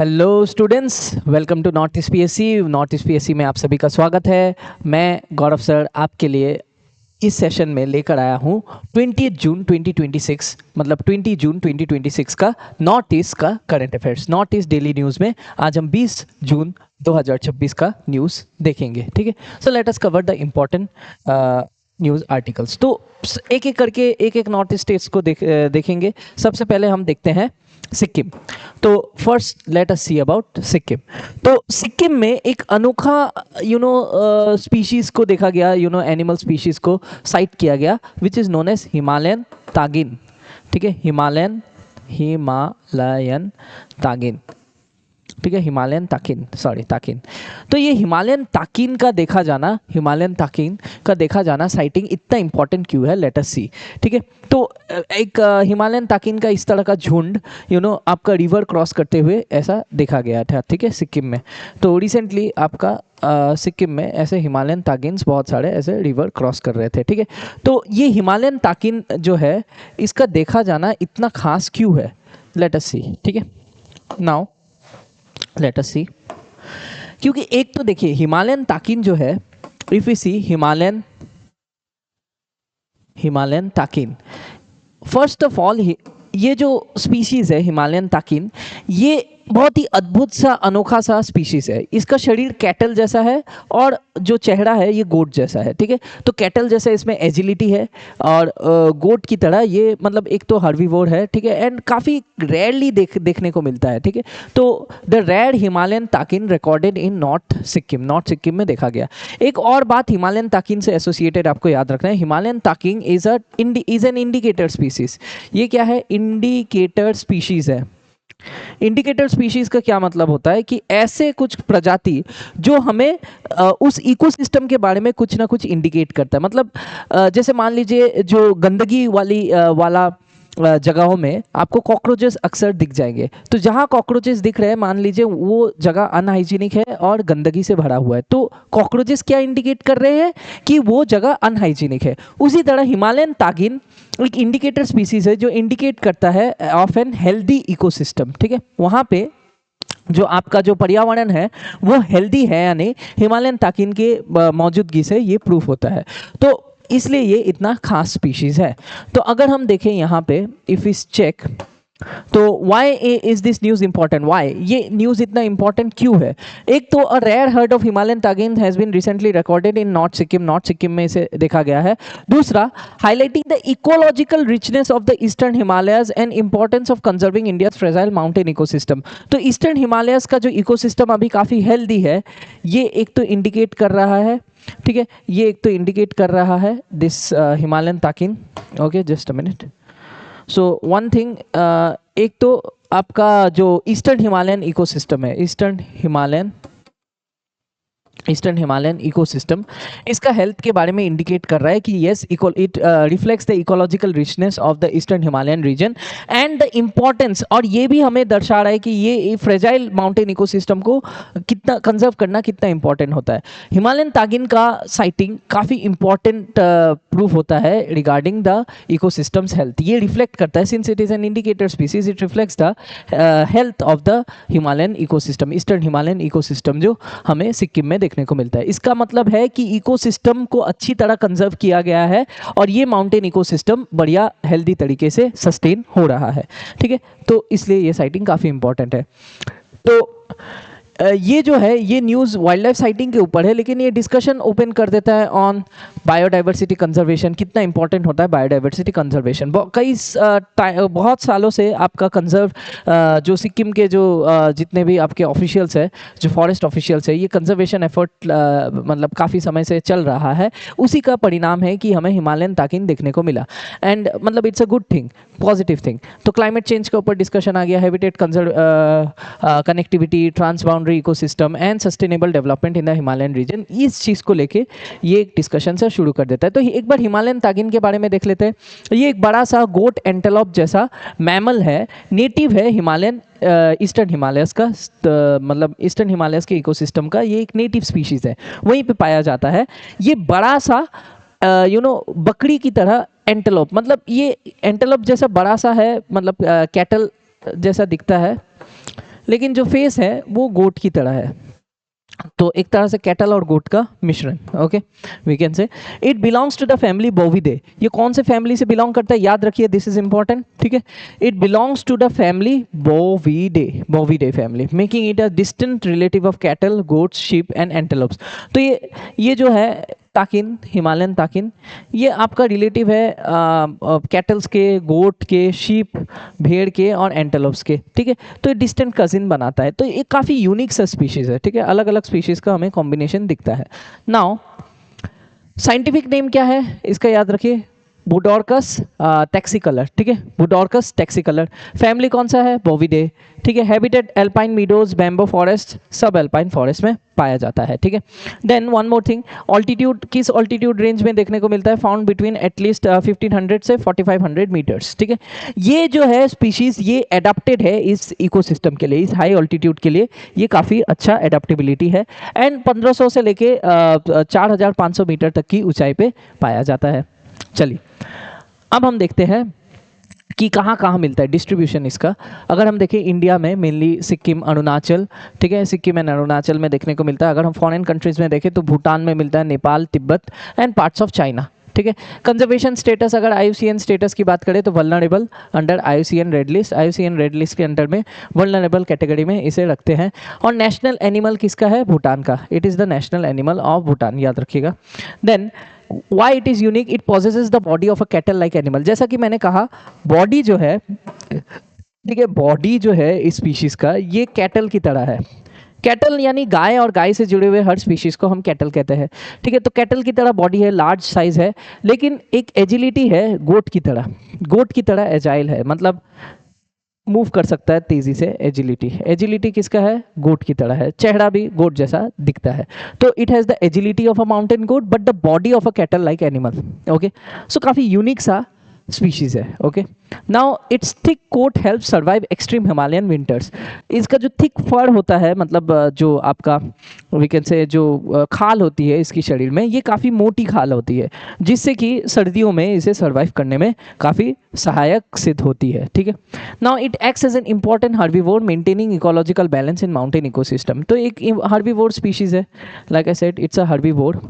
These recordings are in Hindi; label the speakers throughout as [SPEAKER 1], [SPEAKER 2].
[SPEAKER 1] Hello students, welcome to North East PSC. North East PSC में आप सभी का स्वागत है। मैं गौरव सर आपके लिए इस सेशन में लेकर आया हूँ 20 जून 2026 मतलब 20 जून 2026 का नॉर्थ ईस्ट का current affairs, north east daily news में आज हम 20 जून 2026 का न्यूज़ देखेंगे। ठीक है, so let us cover the important news articles. तो एक एक करके एक एक नॉर्थ ईस्ट स्टेट्स को देखेंगे। सबसे पहले हम देखते हैं सिक्किम। तो first let us see about Sikkim. तो सिक्किम में एक अनोखा स्पीशीज को देखा गया, एनिमल स्पीशीज को साइट किया गया, which is known as Himalayan takin. ठीक है, हिमालयन तागिन। ठीक है, हिमालयन ताकिन, सॉरी ताकिन। तो ये हिमालयन ताकिन का देखा जाना साइटिंग इतना इंपॉर्टेंट क्यों है, लेट अस सी। ठीक है, तो एक हिमालयन ताकिन का इस तरह का झुंड आपका रिवर क्रॉस करते हुए ऐसा देखा गया था। ठीक है, सिक्किम में। तो रिसेंटली आपका सिक्किम में ऐसे हिमालयन ताकिन्स बहुत सारे ऐसे रिवर क्रॉस कर रहे थे। ठीक है, तो ये हिमालयन ताकिन जो है इसका देखा जाना इतना खास क्यों है, लेट अस सी। ठीक है, नाउ लेट अस सी। क्योंकि एक तो देखिए हिमालयन ताकिन जो है, if you see Himalayan takin, first of all ये जो स्पीशीज है हिमालयन ताकिन, ये बहुत ही अद्भुत सा अनोखा सा स्पीशीज है। इसका शरीर कैटल जैसा है और जो चेहरा है ये गोट जैसा है। ठीक है, तो कैटल जैसा इसमें एजिलिटी है और गोट की तरह ये मतलब एक तो हर्बीवोर है। ठीक है, एंड काफ़ी रेयरली देखने को मिलता है। ठीक है, तो the rare Himalayan takin recorded in north Sikkim में देखा गया। एक और बात हिमालयन ताकिन से एसोसिएटेड आपको याद रखना है, Himalayan ताकिन is an indicator species. ये क्या है, इंडिकेटर स्पीशीज है। इंडिकेटर स्पीशीज का क्या मतलब होता है कि ऐसे कुछ प्रजाति जो हमें उस इकोसिस्टम के बारे में कुछ ना कुछ इंडिकेट करता है। मतलब जैसे मान लीजिए जो गंदगी वाला जगहों में आपको कॉकरोचेस अक्सर दिख जाएंगे। तो जहाँ कॉकरोचेस दिख रहे हैं मान लीजिए वो जगह अनहाइजीनिक है और गंदगी से भरा हुआ है, तो कॉकरोचेस क्या इंडिकेट कर रहे हैं कि वो जगह अनहाइजीनिक है। उसी तरह हिमालयन तागिन एक इंडिकेटर स्पीसीज है जो इंडिकेट करता है ऑफ एन हेल्दी इकोसिस्टम। ठीक है, वहाँ पे जो आपका जो पर्यावरण है वो हेल्दी है या नहीं, हिमालयन ताकिन के मौजूदगी से ये प्रूफ होता है। तो इसलिए ये इतना खास स्पीशीज है। तो अगर हम देखें यहाँ पे, इफ इस चेक, तो why is this news important, why ये न्यूज इतना इंपॉर्टेंट क्यों है। एक तो a rare herd of Himalayan takin has been recently recorded in north Sikkim में इसे देखा गया है। दूसरा, highlighting the ecological richness of the eastern Himalayas and importance of conserving India's fragile mountain ecosystem. तो ईस्टर्न हिमालयस का जो इकोसिस्टम अभी काफी हेल्दी है, ये एक तो इंडिकेट कर रहा है। ठीक है, ये एक तो इंडिकेट कर रहा है this Himalayan takin. Okay, just a minute. So one thing, एक तो आपका जो ईस्टर्न हिमालयन इकोसिस्टम है, ईस्टर्न हिमालयन इकोसिस्टम, इसका हेल्थ के बारे में इंडिकेट कर रहा है कि yes it reflects the ecological richness of the eastern Himalayan region and the importance, और ये भी हमें दर्शा रहा है कि ये फ्रेजाइल माउंटेन इकोसिस्टम को कितना कंजर्व करना कितना इंपॉर्टेंट होता है। हिमालयन तागिन का साइटिंग काफ़ी इंपॉर्टेंट प्रूफ होता है रिगार्डिंग द इकोसिस्टम्स हेल्थ। ये रिफ्लेक्ट करता है, since it is an indicator species, it reflects the health of the Himalayan ecosystem, eastern Himalayan ecosystem जो हमें सिक्किम में देखने को मिलता है। इसका मतलब है कि इकोसिस्टम को अच्छी तरह कंजर्व किया गया है और ये माउंटेन इकोसिस्टम बढ़िया हेल्दी तरीके से सस्टेन हो रहा है। ठीक है, तो इसलिए ये साइटिंग काफ़ी इंपॉर्टेंट है। तो ये जो है ये न्यूज़ वाइल्ड लाइफ साइटिंग के ऊपर है, लेकिन ये डिस्कशन ओपन कर देता है ऑन बायोडाइवर्सिटी कंजर्वेशन। कितना इंपॉर्टेंट होता है बायोडाइवर्सिटी कंजर्वेशन। बहुत सालों से आपका कंजर्व जो सिक्किम के जो जितने भी आपके ऑफिशियल्स है, जो फॉरेस्ट ऑफिशियल्स है, ये कंजर्वेशन एफर्ट मतलब काफ़ी समय से चल रहा है। उसी का परिणाम है कि हमें हिमालयन ताकिन देखने को मिला, एंड मतलब it's a good thing, positive thing. तो क्लाइमेट चेंज के ऊपर डिस्कशन आ गया, habitat connectivity, transboundary ecosystem and sustainable development in the Himalayan region. इस चीज़ को लेके ये एक डिस्कशन से शुरू कर देता है। तो एक बार हिमालयन तागिन के बारे में देख लेते हैं। ये एक बड़ा सा गोट एंटेलोप जैसा मैमल है, नेटिव है हिमालयन ईस्टर्न हिमालयस का, मतलब ईस्टर्न हिमालयस के इकोसिस्टम का ये एक नेटिव स्पीशीज़ है, वहीं पे पाया जाता है। ये बड़ा सा बकरी की तरह एंटेलोप, मतलब ये एंटेलोप जैसा बड़ा सा है, मतलब कैटल जैसा दिखता है, लेकिन जो फेस है वो गोट की तरह है, तो एक तरह से कैटल और गोट का मिश्रण। Okay, we can say it belongs to the family Bovidae. ये कौन से फैमिली से बिलोंग करता है, याद रखिए, दिस इज इंपॉर्टेंट, ठीक है। It belongs to the family Bovidae, Bovidae family, making it a distant relative of cattle, goats, sheep and antelopes. तो ये जो है ताकिन, हिमालयन ताकिन, ये आपका रिलेटिव है कैटल्स के, गोट के, शीप, भेड़ के और एंटेलोप्स के, ठीक है। तो ये डिस्टेंट कजिन बनाता है, तो ये काफ़ी यूनिक सा स्पीशीज़ है, ठीक है। अलग अलग स्पीशीज़ का हमें कॉम्बिनेशन दिखता है। नाउ साइंटिफिक नेम क्या है इसका, याद रखिए, बुडोरकस टैक्सिकलर, ठीक है, बुडोरकस टैक्सिकलर। फैमिली कौन सा है, बोविडे, ठीक है। Habitat alpine meadows, bamboo forest, sub alpine forest में पाया जाता है, ठीक है। Then one more thing, altitude, किस ऑल्टीट्यूड रेंज में देखने को मिलता है, फाउंड बिटवीन एटलीस्ट 1500 से 4500 मीटर्स, ठीक है। ये जो है स्पीशीज, ये एडाप्टेड है इस इकोसिस्टम के लिए, इस हाई ऑल्टीट्यूड के लिए ये काफ़ी अच्छा एडाप्टेबिलिटी है, एंड 1500 से लेके 4500 मीटर तक की ऊंचाई पे पाया जाता है। चलिए अब हम देखते हैं कि कहाँ कहाँ मिलता है डिस्ट्रीब्यूशन इसका। अगर हम देखें इंडिया में मेनली सिक्किम, अरुणाचल, ठीक है, सिक्किम एंड अरुणाचल में देखने को मिलता है। अगर हम फॉरेन कंट्रीज में देखें तो भूटान में मिलता है, Nepal, Tibet and parts of China, ठीक है। कंजर्वेशन स्टेटस, अगर IUCN स्टेटस की बात करें तो vulnerable under IUCN red list, IUCN red list के अंडर में वल्नरेबल कैटेगरी में इसे रखते हैं। और नेशनल एनिमल किसका है, भूटान का, it is the national animal of Bhutan, याद रखिएगा। Then why it is unique, it possesses the body of a cattle like animal। जैसा कि मैंने कहा, बॉडी जो है, ठीक है, बॉडी जो है इस स्पीशीज का ये कैटल की तरह है। कैटल यानी गाय, और गाय से जुड़े हुए हर स्पीशीज को हम कैटल कहते हैं, ठीक है। तो कैटल की तरह बॉडी है, लार्ज साइज है, लेकिन एक एजिलिटी है गोट की तरह, गोट की तरह एजाइल है, मतलब मूव कर सकता है तेजी से। एजिलिटी, एजिलिटी किसका है, गोट की तरह है, चेहरा भी गोट जैसा दिखता है। तो it has the agility of a mountain goat but the body of a cattle like animal. Okay, so काफ़ी यूनिक सा स्पीशीज है। Okay, now its thick coat help survive extreme Himalayan winters. इसका जो थिक फर होता है, मतलब जो आपका वी कैन से जो खाल होती है इसकी शरीर में, ये काफ़ी मोटी खाल होती है, जिससे कि सर्दियों में इसे सर्वाइव करने में काफ़ी सहायक सिद्ध होती है, ठीक है। Now it acts as an important herbivore maintaining ecological balance in mountain ecosystem. तो एक हर्बीवोर स्पीशीज है, like I said it's a herbivore,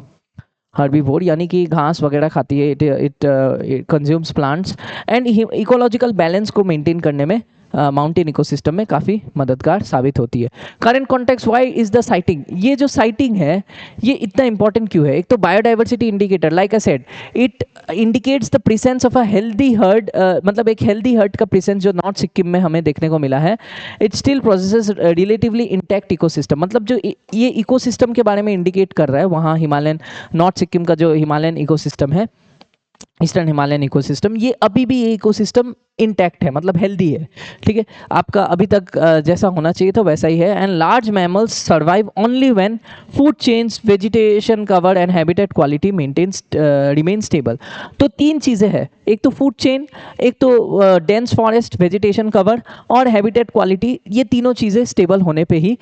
[SPEAKER 1] herbivore यानी कि घास वगैरह खाती है, it consumes plants and ecological balance को मेंटेन करने में माउंटेन इकोसिस्टम में काफ़ी मददगार साबित होती है। Current context, why is the sighting, ये जो साइटिंग है ये इतना इंपॉर्टेंट क्यों है, एक तो biodiversity indicator, like I said it indicates the presence of a healthy heard, मतलब एक हेल्दी हर्ड का प्रेजेंस जो नॉर्थ सिक्किम में हमें देखने को मिला है। It still processes relatively intact ecosystem, मतलब जो ये इकोसिस्टम के बारे में इंडिकेट कर रहा है वहाँ हिमालयन, नॉर्थ सिक्किम का जो हिमालयन इकोसिस्टम है, ईस्टर्न हिमालयन इकोसिस्टम, ये अभी भी ये इकोसिस्टम इंटैक्ट है, मतलब हेल्दी है, ठीक है। आपका अभी तक जैसा होना चाहिए था वैसा ही है। And large mammals survive only when food chains, vegetation cover and habitat quality maintains remain stable. तो तीन चीज़ें हैं, एक तो फूड चेन, एक तो डेंस फॉरेस्ट, वेजिटेशन कवर और हैबिटेट क्वालिटी, ये तीनों चीज़ें स्टेबल होने पे ही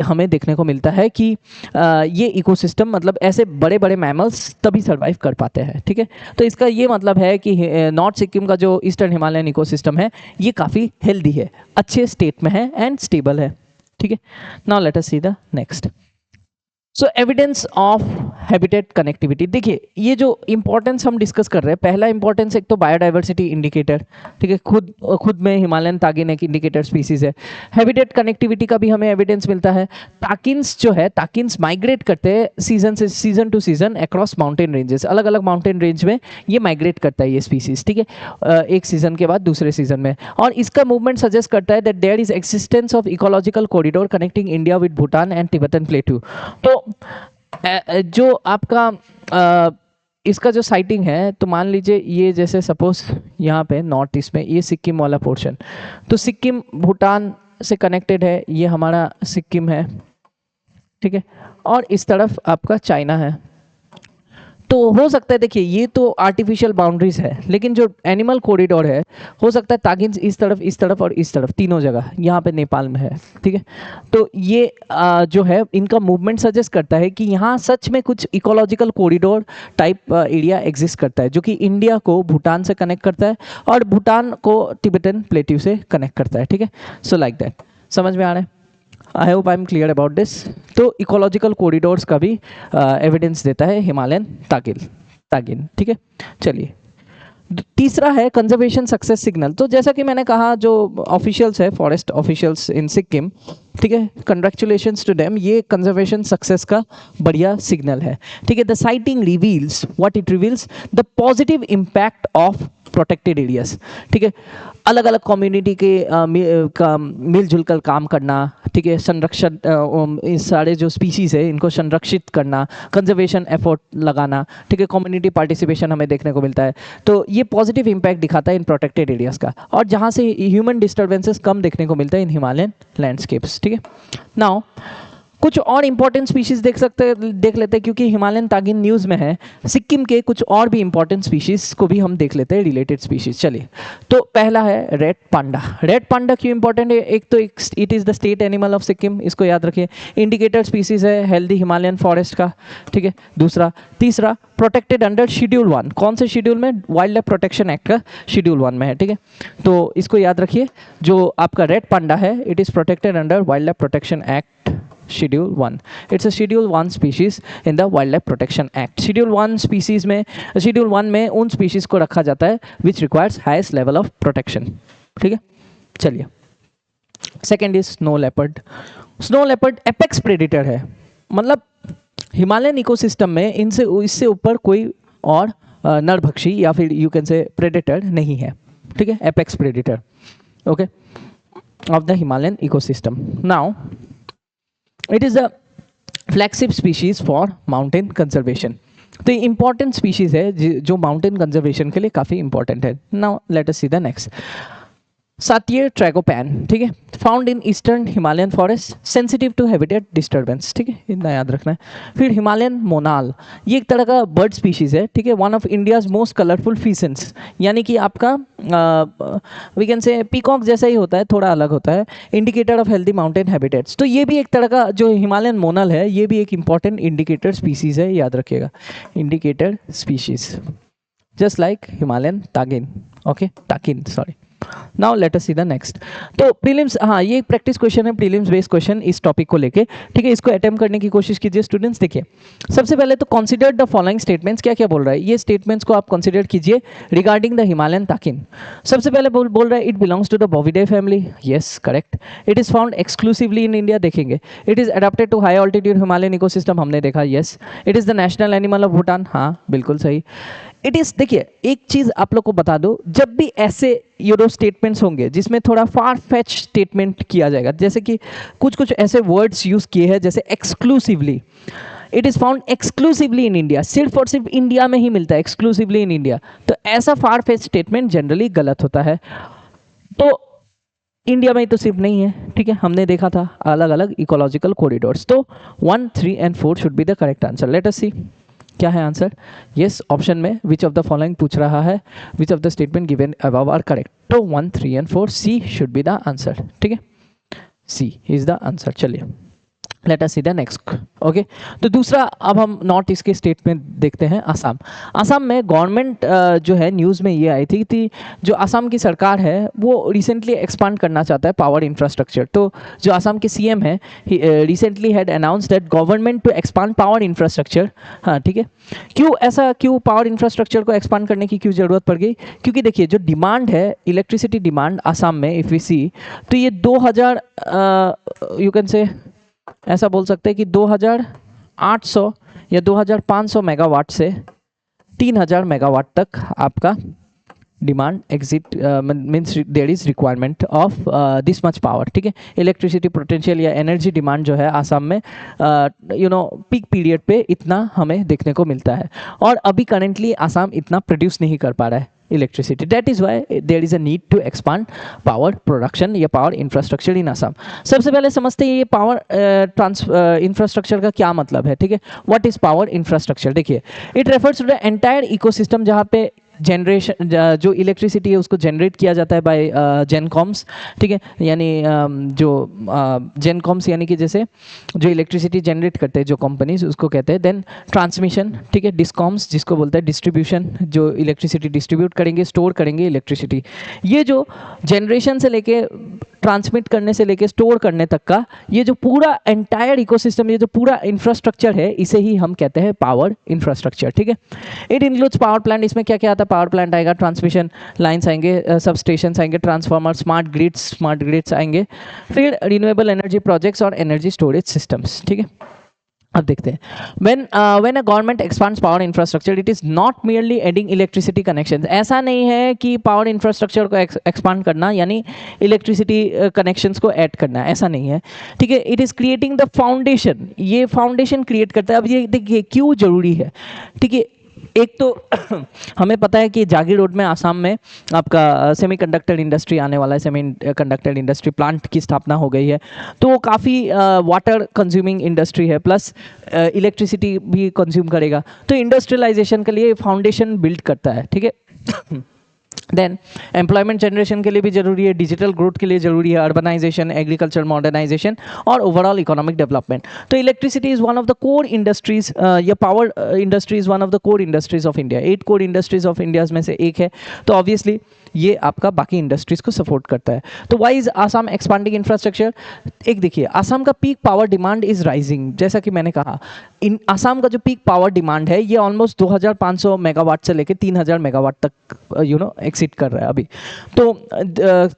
[SPEAKER 1] हमें देखने को मिलता है कि ये इकोसिस्टम, मतलब ऐसे बड़े बड़े मैमल्स तभी सर्वाइव कर पाते हैं, ठीक है। तो इसका ये मतलब है कि नॉर्थ सिक्किम का जो ईस्टर्न हिमालयन इकोसिस्टम है ये काफ़ी हेल्दी है, अच्छे स्टेट में है एंड स्टेबल है, ठीक है। Now let us see the next. So evidence of habitat connectivity, देखिए ये जो इंपॉर्टेंस हम डिस्कस कर रहे हैं, पहला इंपॉर्टेंस एक तो बायोडाइवर्सिटी इंडिकेटर, ठीक है, खुद में हिमालयन ताकिन एक इंडिकेटर स्पीसीज है। हैबिटेट कनेक्टिविटी का भी हमें एविडेंस मिलता है। ताकिन्स जो है, ताकिन्स माइग्रेट करते हैं season two season across mountain ranges, अलग अलग माउंटेन रेंज में ये माइग्रेट करता है ये स्पीसीज, ठीक है, एक सीजन के बाद दूसरे सीजन में। और इसका मूवमेंट सजेस्ट करता है that there is existence of ecological corridor connecting India with Bhutan and Tibetan plateau. तो जो आपका इसका जो साइटिंग है, तो मान लीजिए ये जैसे सपोज यहाँ पे नॉर्थ ईस्ट में ये सिक्किम वाला पोर्शन, तो सिक्किम भूटान से कनेक्टेड है, ये हमारा सिक्किम है, ठीक है, और इस तरफ आपका चाइना है। तो हो सकता है, देखिए ये तो आर्टिफिशियल बाउंड्रीज है, लेकिन जो एनिमल कॉरिडोर है हो सकता है तागिन्स इस तरफ और इस तरफ तीनों जगह, यहाँ पे नेपाल में है, ठीक है। तो ये जो है इनका मूवमेंट सजेस्ट करता है कि यहाँ सच में कुछ ecological corridor type area exist करता है, जो कि इंडिया को भूटान से कनेक्ट करता है और भूटान को तिब्बतन प्लेट्यू से कनेक्ट करता है, ठीक है। So like that. समझ में आ रहा है? I hope I am clear about this. तो इकोलॉजिकल कॉरिडोर्स का भी एविडेंस देता है हिमालयन तागिन, ठीक है। चलिए, तीसरा है कंजर्वेशन सक्सेस सिग्नल। तो जैसा कि मैंने कहा, जो ऑफिशियल्स है, फॉरेस्ट ऑफिशियल्स इन सिक्किम, ठीक है, कंग्रेचुलेशंस टू देम, ये कंजर्वेशन सक्सेस का बढ़िया सिग्नल है, ठीक है। The sighting reveals what it reveals, the positive impact of protected areas, ठीक है। अलग अलग कम्युनिटी के मिलजुल कर काम करना, ठीक है, संरक्षण, इस सारे जो स्पीशीज है इनको संरक्षित करना, कंजर्वेशन एफर्ट लगाना, ठीक है, कम्युनिटी पार्टिसिपेशन हमें देखने को मिलता है। तो ये पॉजिटिव इम्पैक्ट दिखाता है इन प्रोटेक्टेड एरियाज का, और जहाँ से ह्यूमन डिस्टर्बेंसेस कम देखने को मिलता है इन हिमालयन लैंडस्केप्स, ठीक है। नाउ कुछ और इंपॉर्टेंट स्पीशीज देख लेते हैं, क्योंकि हिमालयन तागिन न्यूज में है। सिक्किम के कुछ और भी इंपॉर्टेंट स्पीशीज को भी हम देख लेते हैं, रिलेटेड स्पीशीज। चलिए, तो पहला है रेड पांडा। रेड पांडा क्यों इंपॉर्टेंट है? एक तो it is the state animal of Sikkim, इसको याद रखिए। इंडिकेटर स्पीशीज है हेल्दी हिमालयन फॉरेस्ट का, ठीक है। तीसरा प्रोटेक्टेड अंडर शेड्यूल 1। कौन से शेड्यूल में? वाइल्ड लाइफ प्रोटेक्शन एक्ट का शेड्यूल 1 में है, ठीक है। तो इसको याद रखिए, जो आपका रेड पांडा है, it is protected under wild life protection act schedule 1। It's a schedule 1 species in the wild life protection act. Schedule 1 species में, शेड्यूल 1 में उन स्पीशीज को रखा जाता है which requires highest level of protection, ठीक है। चलिए, second is snow leopard. Snow leopard apex predator है, मतलब हिमालयन इकोसिस्टम में इससे ऊपर कोई और नरभक्षी या फिर यू कैन से प्रेडेटर नहीं है, ठीक है। Apex predator, okay, of the Himalayan ecosystem. Now it is a flagship species for mountain conservation. तो ये इंपॉर्टेंट स्पीशीज है जो माउंटेन कंजर्वेशन के लिए काफी इंपॉर्टेंट है। Now let us see the next. Satyr tragopan, ठीक है, found in eastern Himalayan forest, sensitive to habitat disturbance, ठीक है, इतना याद रखना है। फिर हिमालयन मोनाल, ये एक तरह का बर्ड स्पीशीज है, ठीक है, one of India's most colourful pheasants, यानी कि आपका वी कैन से पीकॉक जैसा ही होता है, थोड़ा अलग होता है, indicator of healthy mountain habitats. तो ये भी एक तरह का जो हिमालयन मोनल है, ये भी एक इंपॉर्टेंट इंडिकेटर स्पीशीज है, याद रखिएगा, indicator species, just like Himalayan Tagin, okay, ताकिन, sorry. Now let us see the next. तो प्रीलिम्स, हाँ, ये प्रैक्टिस क्वेश्चन है, प्रीलिम्स बेस्ड क्वेश्चन इस टॉपिक को लेके, ठीक है। इसको अटेम्प्ट करने की कोशिश कीजिए स्टूडेंट्स। देखिए, सबसे पहले तो कंसीडर द फॉलोइंग स्टेटमेंट्स, क्या क्या बोल रहा है, ये स्टेटमेंट्स को आप कंसीडर कीजिए रिगार्डिंग द हिमालयन ताकिन। सबसे पहले बोल रहा है it belongs to the bovidae family, yes correct. It is found exclusively in India, देखेंगे। It is adapted to high altitude Himalayan ecosystem, हमने देखा, yes. It is the national animal of Bhutan, हाँ बिल्कुल सही। इट इज, देखिए एक चीज आप लोग को बता दो, जब भी ऐसे यूरो स्टेटमेंट्स होंगे जिसमें थोड़ा फार फेच स्टेटमेंट किया जाएगा, जैसे कि कुछ ऐसे वर्ड्स यूज किए हैं जैसे exclusively, it is found exclusively in India, सिर्फ और सिर्फ इंडिया में ही मिलता है, एक्सक्लूसिवली इन इंडिया, तो ऐसा फार फेच स्टेटमेंट जनरली गलत होता है। तो इंडिया में ही तो सिर्फ नहीं है, ठीक है, हमने देखा था अलग अलग इकोलॉजिकल कॉरिडोर्स। तो 1, 3 and 4 should be the correct answer. Let us see क्या है आंसर। यस, ऑप्शन में विच ऑफ द फॉलोइंग पूछ रहा है, which of the statement given above are correct. तो 1, 3 and 4, C should be the answer, ठीक है, सी इज द आंसर। चलिए, let us see the next, okay. तो दूसरा, अब हम नॉर्थ ईस्ट के स्टेट में देखते हैं, असम। असम में गवर्नमेंट जो है, न्यूज़ में ये आई थी जो असम की सरकार है वो रिसेंटली एक्सपांड करना चाहता है पावर इंफ्रास्ट्रक्चर। तो जो असम के सीएम है, recently had announce that government to expand power infrastructure, हाँ ठीक है। क्यों पावर इंफ्रास्ट्रक्चर को एक्सपांड करने की क्यों ज़रूरत पड़ गई? क्योंकि देखिए, जो डिमांड है, इलेक्ट्रिसिटी डिमांड असम में, इफ़ वी सी, तो ये 2000 यू कैन से ऐसा बोल सकते हैं कि 2800 या 2500 मेगावाट से 3000 मेगावाट तक आपका demand exit means there is requirement of this much power, ठीक है। इलेक्ट्रिसिटी पोटेंशियल या एनर्जी डिमांड जो है आसाम में पीक पीरियड पे इतना हमें देखने को मिलता है, और अभी करेंटली आसाम इतना प्रोड्यूस नहीं कर पा रहा है electricity. That is why there is a need to expand power production या पावर इंफ्रास्ट्रक्चर इन असम। सबसे पहले समझते हैं ये पावर इंफ्रास्ट्रक्चर का क्या मतलब है, ठीक है। What is power infrastructure? देखिए, it refers to the entire ecosystem जहाँ पे जनरेशन, जो इलेक्ट्रिसिटी है उसको जनरेट किया जाता है बाय जेनकॉम्स, ठीक है, यानी जो जेनकॉम्स यानी कि जैसे जो इलेक्ट्रिसिटी जनरेट करते हैं जो कंपनीज, उसको कहते हैं। देन ट्रांसमिशन, ठीक है, डिस्कॉम्स जिसको बोलते हैं, डिस्ट्रीब्यूशन जो इलेक्ट्रिसिटी डिस्ट्रीब्यूट करेंगे, स्टोर करेंगे इलेक्ट्रिसिटी। ये जो जनरेशन से लेके ट्रांसमिट करने से लेके स्टोर करने तक का ये जो पूरा एंटायर इकोसिस्टम, ये जो पूरा इंफ्रास्ट्रक्चर है, इसे ही हम कहते हैं पावर इंफ्रास्ट्रक्चर। ठीक है, इट इंक्लूड्स पावर प्लांट। इसमें क्या क्या आता है? पावर प्लांट आएगा, ट्रांसमिशन लाइन्स आएंगे, सब स्टेशन आएंगे, ट्रांसफार्मर, स्मार्ट ग्रिड्स आएंगे, फिर रिन्यूएबल एनर्जी प्रोजेक्ट्स और एनर्जी स्टोरेज सिस्टम्स। ठीक है, अब देखते हैं, when a government expands power infrastructure, it is not merely adding electricity connections। ऐसा नहीं है कि पावर इंफ्रास्ट्रक्चर को एक्सपांड करना यानी इलेक्ट्रिसिटी कनेक्शंस को ऐड करना, ऐसा नहीं है। ठीक है, it is creating the foundation, ये फाउंडेशन क्रिएट करता है। अब ये देखिए क्यों जरूरी है। ठीक है, एक तो हमें पता है कि जागीर रोड में आसाम में आपका सेमीकंडक्टर इंडस्ट्री आने वाला है, सेमीकंडक्टर इंडस्ट्री प्लांट की स्थापना हो गई है, तो वो काफ़ी वाटर कंज्यूमिंग इंडस्ट्री है, प्लस इलेक्ट्रिसिटी भी कंज्यूम करेगा, तो इंडस्ट्रियलाइजेशन के लिए फाउंडेशन बिल्ड करता है। ठीक है, देन एम्प्लॉयमेंट जनरेशन के लिए भी जरूरी है, डिजिटल ग्रोथ के लिए जरूरी है, अर्बनाइजेशन, एग्रीकल्चर मॉडर्नाइजेशन और ओवरऑल इकोनॉमिक डेवलपमेंट। तो electricity is one of the core industries, या power industry is one of the core industries of India. 8 core industries of India में से एक है, तो ऑब्वियसली ये आपका बाकी इंडस्ट्रीज को सपोर्ट करता है। तो why is Assam expanding infrastructure? एक देखिए, आसाम का peak power demand is rising. जैसा कि मैंने कहा, इन आसाम का जो पीक पावर डिमांड है ये ऑलमोस्ट 2500 मेगावाट से लेकर 3000 मेगावाट तक एक्सीड कर रहा है अभी। तो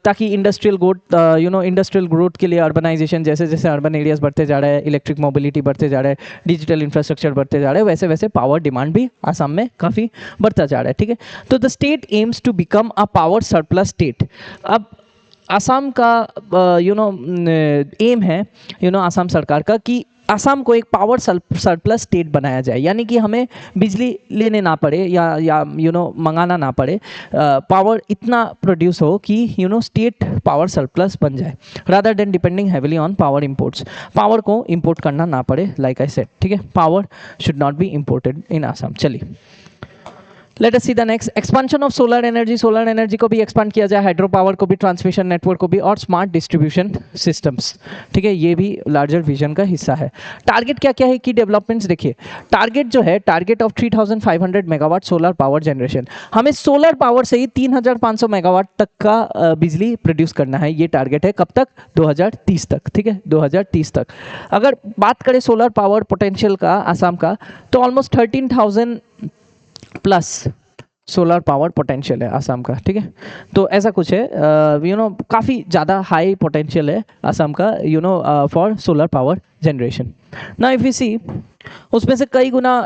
[SPEAKER 1] ताकि इंडस्ट्रियल ग्रोथ इंडस्ट्रियल ग्रोथ के लिए अर्बनाइजेशन, जैसे जैसे अर्बन एरियाज बढ़ते जा रहे हैं, इलेक्ट्रिक मोबिलिटी बढ़ते जा रहे हैं, डिजिटल इंफ्रास्ट्रक्चर बढ़ते जा रहे हैं, वैसे वैसे पावर डिमांड भी आसाम में काफ़ी बढ़ता जा रहा है। ठीक है, तो the state aims to become a power surplus state. अब आसाम का एम है आसाम सरकार का कि आसाम को एक पावर सरप्लस स्टेट बनाया जाए, यानी कि हमें बिजली लेने ना पड़े या मंगाना ना पड़े, पावर इतना प्रोड्यूस हो कि स्टेट पावर सरप्लस बन जाए, rather than depending heavily on power imports. Power को इंपोर्ट करना ना पड़े, लाइक आई सेड। ठीक है, power should not be imported in Assam. चलिए, let us see the next, expansion of solar energy. Solar energy को भी एक्सपांड किया जाए, हाइड्रो पावर को भी, ट्रांसमिशन नेटवर्क को भी, और स्मार्ट डिस्ट्रीब्यूशन सिस्टम्स। ठीक है, ये भी लार्जर विजन का हिस्सा है। टारगेट क्या क्या है की डेवलपमेंट्स? देखिए, टारगेट जो है, target of 3500 megawatt solar power generation. हमें सोलर पावर से ही 3500 मेगावाट तक का बिजली प्रोड्यूस करना है, ये टारगेट है। कब तक? 2030 तक। ठीक है, 2030 तक। अगर बात करें सोलर पावर पोटेंशियल का आसाम का, तो almost 13,000 plus solar power potential है आसाम का। ठीक है, तो ऐसा कुछ है, काफ़ी ज़्यादा हाई पोटेंशियल है आसाम का फॉर सोलर पावर जनरेशन। ना इफ यू सी, उसमें से कई गुना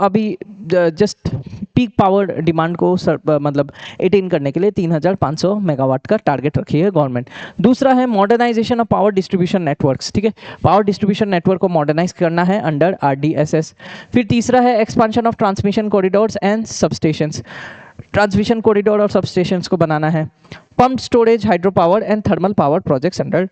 [SPEAKER 1] अभी जस्ट पीक पावर डिमांड को मतलब अटेन करने के लिए 3500 मेगावाट का टारगेट रखी है गवर्नमेंट। दूसरा है modernisation of power distribution networks. ठीक है, पावर डिस्ट्रीब्यूशन नेटवर्क को मॉडर्नाइज करना है अंडर RDSS। फिर तीसरा है expansion of transmission corridors and substations. Transmission corridor और सबस्टेशंस को बनाना है। Pump storage, hydro power and thermal power projects under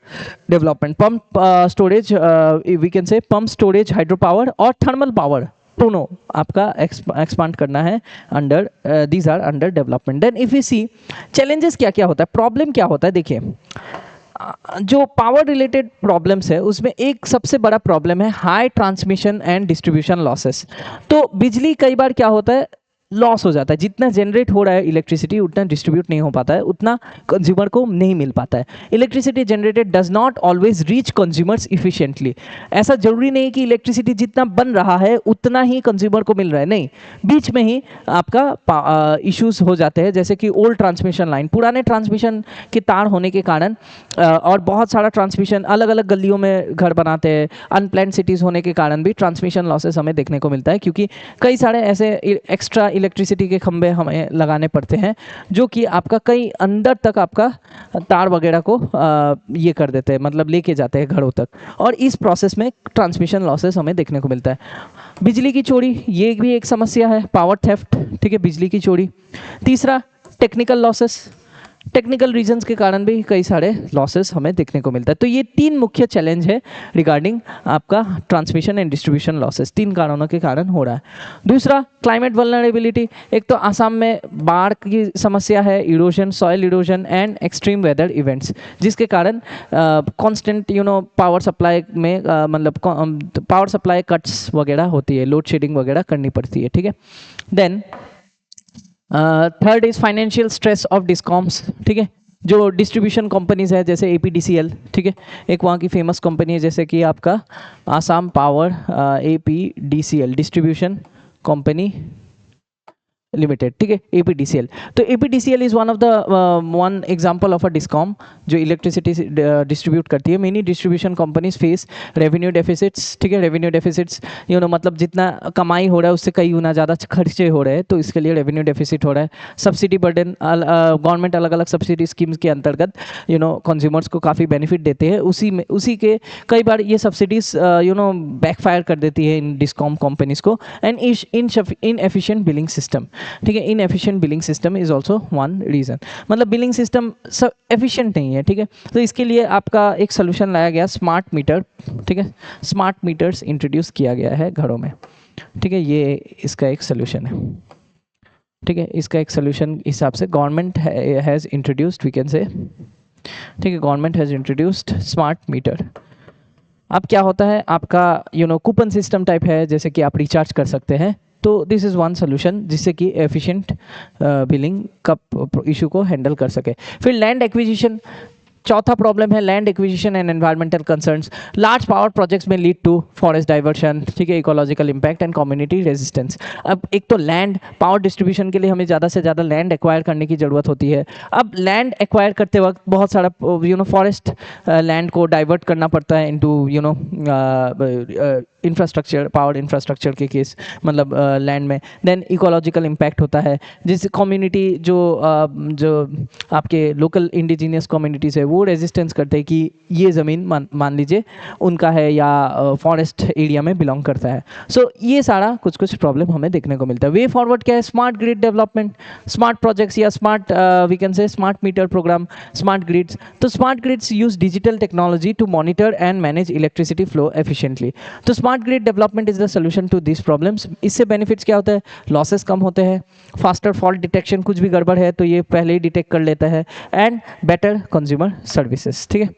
[SPEAKER 1] development. Pump storage, we can say pump storage, hydro power और थर्मल पावर, दोनों आपका एक्सपांड करना है under, these are under development. Then if you see challenges क्या क्या होता है, प्रॉब्लम क्या होता है, देखिए जो पावर रिलेटेड प्रॉब्लम्स है उसमें एक सबसे बड़ा प्रॉब्लम है high transmission and distribution losses. तो बिजली कई बार क्या होता है, लॉस हो जाता है, जितना जनरेट हो रहा है इलेक्ट्रिसिटी उतना डिस्ट्रीब्यूट नहीं हो पाता है, उतना कंज्यूमर को नहीं मिल पाता है। Electricity generated does not always reach consumers efficiently. ऐसा जरूरी नहीं कि इलेक्ट्रिसिटी जितना बन रहा है उतना ही कंज्यूमर को मिल रहा है, नहीं, बीच में ही आपका इश्यूज हो जाते हैं, जैसे कि ओल्ड ट्रांसमिशन लाइन, पुराने ट्रांसमिशन के तार होने के कारण और बहुत सारा ट्रांसमिशन, अलग अलग गलियों में घर बनाते हैं, अनप्लान्ड सिटीज़ होने के कारण भी ट्रांसमिशन लॉसेस हमें देखने को मिलता है, क्योंकि कई सारे ऐसे एक्स्ट्रा इलेक्ट्रिसिटी के खंभे हमें लगाने पड़ते हैं जो कि आपका कई अंदर तक आपका तार वगैरह को ये कर देते हैं, मतलब लेके जाते हैं घरों तक, और इस प्रोसेस में ट्रांसमिशन लॉसेस हमें देखने को मिलता है। बिजली की चोरी, ये भी एक समस्या है, पावर थेफ्ट। ठीक है, बिजली की चोरी। तीसरा टेक्निकल लॉसेस, टेक्निकल रीजंस के कारण भी कई सारे लॉसेस हमें देखने को मिलता है। तो ये 3 मुख्य चैलेंज है रिगार्डिंग आपका ट्रांसमिशन एंड डिस्ट्रीब्यूशन लॉसेस, 3 कारणों के कारण हो रहा है। दूसरा क्लाइमेट वल्नरेबिलिटी, एक तो आसाम में बाढ़ की समस्या है, erosion, soil erosion and extreme weather events, जिसके कारण कॉन्स्टेंट पावर सप्लाई में मतलब पावर सप्लाई कट्स वगैरह होती है, लोड शेडिंग वगैरह करनी पड़ती है। ठीक है, then third is financial stress of discoms. ठीक है, जो डिस्ट्रीब्यूशन कंपनीज है जैसे APDCL, ठीक है, एक वहाँ की फेमस कंपनी है जैसे कि आपका Assam power APDCL distribution company limited, ठीक है, APDCL। तो APDCL is one of the one example of a discom जो इलेक्ट्रिसिटी डिस्ट्रीब्यूट करती है। Many distribution companies face revenue deficits, ठीक है, रेवेन्यू डेफिसिट्स मतलब जितना कमाई हो रहा है उससे कई गुना ज़्यादा खर्चे हो रहे हैं, तो इसके लिए रेवेन्यू डेफिसिट हो रहा है। सब्सिडी बर्डन, गवर्नमेंट अलग अलग सब्सिडी स्कीम्स के अंतर्गत कंज्यूमर्स को काफ़ी बेनिफिट देते हैं, उसी के कई बार ये सब्सिडीज बैकफायर कर देती है इन डिस्कॉम कंपनीज को। एंड इनएफिशिएंट बिलिंग सिस्टम, ठीक है, inefficient billing system is also one reason, मतलब बिलिंग सिस्टम सब एफिशिएंट नहीं है, ठीक है। तो इसके लिए आपका एक सोल्यूशन लाया गया स्मार्ट मीटर, ठीक है, स्मार्ट मीटर्स इंट्रोड्यूस किया गया है घरों में, ठीक है, ये इसका एक सोल्यूशन है, ठीक है, इसका एक सोल्यूशन हिसाब से government has introduced, we can say, ठीक है, government has introduced smart meter. अब क्या होता है आपका कूपन सिस्टम टाइप है, जैसे कि आप रिचार्ज कर सकते हैं, तो दिस इज़ वन सोल्यूशन जिससे कि एफिशिएंट बिलिंग का इशू को हैंडल कर सके। फिर लैंड एक्विजिशन, चौथा प्रॉब्लम है land acquisition and environmental concerns. Large power projects में लीड टू फॉरेस्ट डाइवर्शन, ठीक है, ecological impact and community resistance. अब एक तो लैंड पावर डिस्ट्रीब्यूशन के लिए हमें ज़्यादा से ज़्यादा लैंड एक्वायर करने की ज़रूरत होती है। अब लैंड एक्वायर करते वक्त बहुत सारा फॉरेस्ट लैंड को डाइवर्ट करना पड़ता है इनटू इंफ्रास्ट्रक्चर, पावर इंफ्रास्ट्रक्चर के केस, मतलब लैंड में। देन इकोलॉजिकल इम्पैक्ट होता है, जिस कम्युनिटी जो आपके लोकल इंडिजीनियस कम्युनिटीज़ है वो रेजिस्टेंस करते हैं कि ये ज़मीन मान लीजिए उनका है या फॉरेस्ट एरिया में बिलोंग करता है। सो ये सारा कुछ प्रॉब्लम हमें देखने को मिलता है। वे फॉरवर्ड क्या है? Smart grid development, smart projects या smart we can say smart meter programme, smart grids. तो smart grids use digital technology to monitor and manage electricity flow efficiently. तो smart grid development is the solution to this problems. इससे बेनिफिट्स क्या होता है? लॉसेस कम होते हैं, फास्टर फॉल्ट डिटेक्शन, कुछ भी गड़बड़ है तो ये पहले ही डिटेक्ट कर लेता है, एंड बेटर कंज्यूमर सर्विसेज, ठीक है।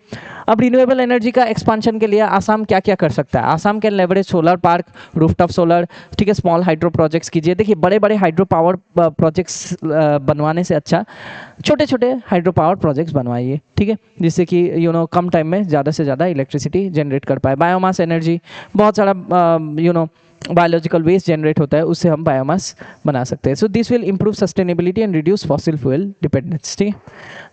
[SPEAKER 1] अब रिन्यूएबल एनर्जी का एक्सपांशन के लिए आसाम क्या क्या कर सकता है? Assam can leverage solar park, rooftop solar, ठीक है, स्मॉल हाइड्रो प्रोजेक्ट्स कीजिए। देखिए बड़े बड़े हाइड्रो पावर प्रोजेक्ट्स बनवाने से अच्छा छोटे छोटे हाइड्रो पावर प्रोजेक्ट्स बनवाइए, ठीक है, जिससे कि कम टाइम में ज़्यादा से ज़्यादा इलेक्ट्रिसिटी जनरेट कर पाए। बायोमास एनर्जी, बहुत सारा बायोलॉजिकल वेस्ट जनरेट होता है, उससे हम बायोमास बना सकते हैं। So this will improve sustainability and reduce fossil fuel dependence, ठीक है।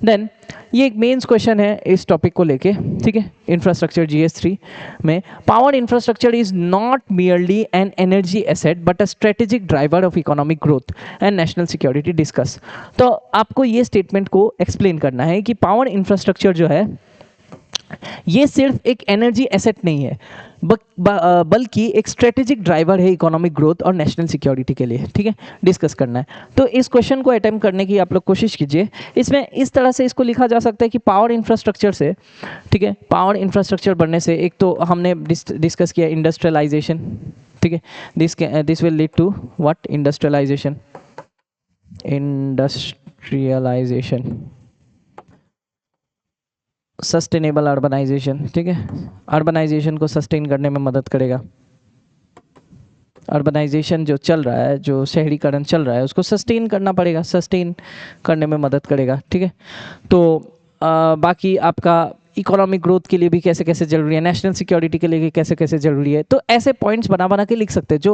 [SPEAKER 1] देन ये एक मेंस क्वेश्चन है इस टॉपिक को लेके, ठीक है, इंफ्रास्ट्रक्चर GS3 में। Power infrastructure is not merely an energy asset but a strategic driver of economic growth and national security. Discuss. तो आपको ये स्टेटमेंट को एक्सप्लेन करना है कि पावर इंफ्रास्ट्रक्चर जो है ये सिर्फ एक एनर्जी एसेट नहीं है बल्कि एक स्ट्रेटेजिक ड्राइवर है इकोनॉमिक ग्रोथ और नेशनल सिक्योरिटी के लिए, ठीक है, डिस्कस करना है। तो इस क्वेश्चन को अटेम्प्ट करने की आप लोग कोशिश कीजिए। इसमें इस तरह से इसको लिखा जा सकता है कि पावर इंफ्रास्ट्रक्चर से, ठीक है, पावर इंफ्रास्ट्रक्चर बनने से एक तो हमने डिस्कस किया इंडस्ट्रियलाइजेशन, ठीक है, this will lead to what? Industrialisation, sustainable urbanisation, ठीक है, अर्बनाइजेशन को सस्टेन करने में मदद करेगा। अर्बनाइजेशन जो चल रहा है, जो शहरीकरण चल रहा है, उसको सस्टेन करना पड़ेगा, सस्टेन करने में मदद करेगा, ठीक है। तो बाकी आपका इकोनॉमिक ग्रोथ के लिए भी कैसे कैसे जरूरी है, नेशनल सिक्योरिटी के लिए भी कैसे कैसे जरूरी है। तो ऐसे पॉइंट्स बना बना के लिख सकते हैं जो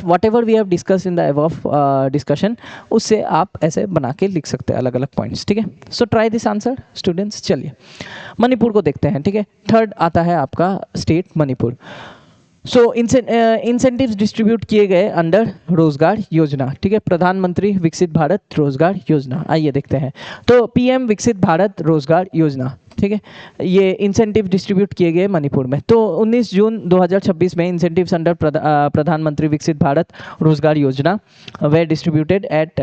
[SPEAKER 1] whatever we have discuss in the above discussion, उससे आप ऐसे बना के लिख सकते हैं अलग अलग पॉइंट्स, ठीक है। So try this answer students. चलिए मणिपुर को देखते हैं, ठीक है। थर्ड आता है आपका स्टेट मणिपुर। सो इंसेंटिव्स डिस्ट्रीब्यूट किए गए अंडर रोजगार योजना, ठीक है, प्रधानमंत्री विकसित भारत रोजगार योजना। आइए देखते हैं। तो PM विकसित भारत रोजगार योजना, ठीक है, ये इंसेंटिव डिस्ट्रीब्यूट किए गए मणिपुर में। तो 19 जून 2026 में इंसेंटिव्स अंडर प्रधानमंत्री विकसित भारत रोजगार Yojana way distributed at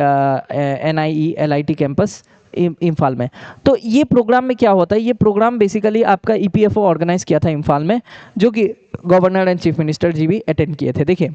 [SPEAKER 1] NIE LIT campus Imphal में। तो ये प्रोग्राम में क्या होता है? ये प्रोग्राम बेसिकली आपका EPFO ऑर्गेनाइज किया था इम्फाल में, जो कि governor and chief minister ji भी अटेंड किए थे। देखिए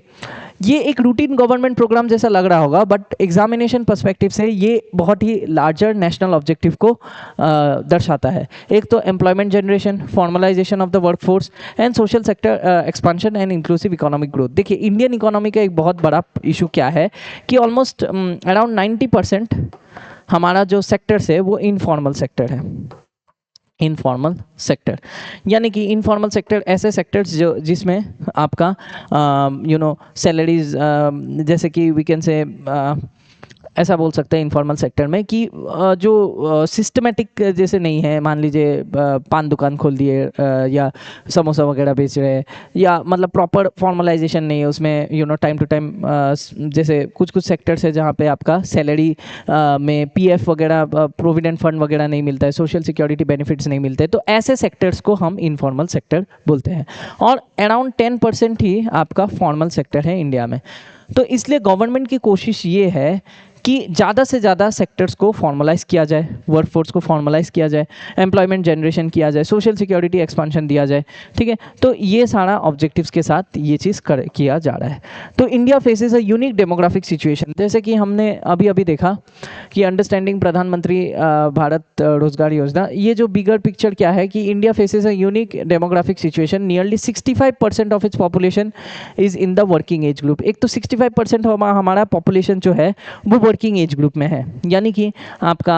[SPEAKER 1] ये एक रूटीन गवर्नमेंट प्रोग्राम जैसा लग रहा होगा, बट एग्जामिनेशन पर्सपेक्टिव से ये बहुत ही लार्जर नेशनल ऑब्जेक्टिव को दर्शाता है। एक तो employment generation, formalisation of the workforce and social sector expansion and inclusive economic growth. देखिए इंडियन इकोनॉमी का एक बहुत बड़ा इशू क्या है कि ऑलमोस्ट अराउंड 90% हमारा जो सेक्टर्स है वो इनफॉर्मल सेक्टर है। इनफॉर्मल सेक्टर यानी कि इनफॉर्मल सेक्टर ऐसे सेक्टर्स जो जिसमें आपका सैलरीज, जैसे कि वी कैन से ऐसा बोल सकते हैं इनफॉर्मल सेक्टर में कि जो सिस्टमेटिक जैसे नहीं है, मान लीजिए पान दुकान खोल दिए या समोसा वगैरह बेच रहे हैं, या मतलब प्रॉपर फॉर्मलाइजेशन नहीं है उसमें, टाइम टू टाइम, जैसे कुछ कुछ सेक्टर्स है जहाँ पे आपका सैलरी में पीएफ वगैरह, प्रोविडेंट फंड वगैरह नहीं मिलता है, सोशल सिक्योरिटी बेनिफिट्स नहीं मिलते, तो ऐसे सेक्टर्स को हम इनफॉर्मल सेक्टर बोलते हैं। और अराउंड 10% ही आपका फॉर्मल सेक्टर है इंडिया में। तो इसलिए गवर्नमेंट की कोशिश ये है कि ज़्यादा से ज़्यादा सेक्टर्स को फॉर्मलाइज किया जाए, वर्कफोर्स को फॉर्मलाइज किया जाए, एम्प्लॉयमेंट जनरेशन किया जाए, सोशल सिक्योरिटी एक्सपांशन दिया जाए, ठीक है। तो ये सारा ऑब्जेक्टिव्स के साथ ये चीज़ किया जा रहा है। तो India faces a unique demographic situation, जैसे कि हमने अभी अभी देखा कि अंडरस्टैंडिंग प्रधानमंत्री भारत रोजगार योजना, ये जो बिगर पिक्चर क्या है कि India faces a unique demographic situation, nearly 65% of its population is in the working age group. एक तो 65% हमारा पॉपुलेशन जो है वो वर्किंग एज ग्रुप में है, यानी कि आपका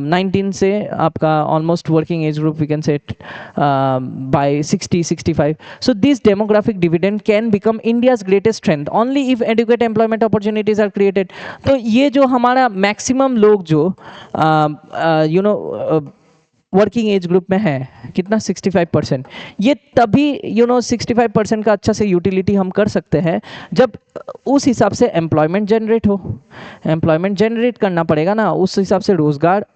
[SPEAKER 1] 19 से आपका almost working age group we can set by 60-65। So this demographic dividend can become India's greatest strength only if adequate employment opportunities are created. तो ये जो हमारा मैक्सिमम लोग जो वर्किंग एज ग्रुप में है, कितना 65%, ये तभी 65% का अच्छा से यूटिलिटी हम कर सकते हैं जब उस हिसाब से एम्प्लॉयमेंट जनरेट हो। एम्प्लॉयमेंट जनरेट करना पड़ेगा ना, उस हिसाब से रोज़गार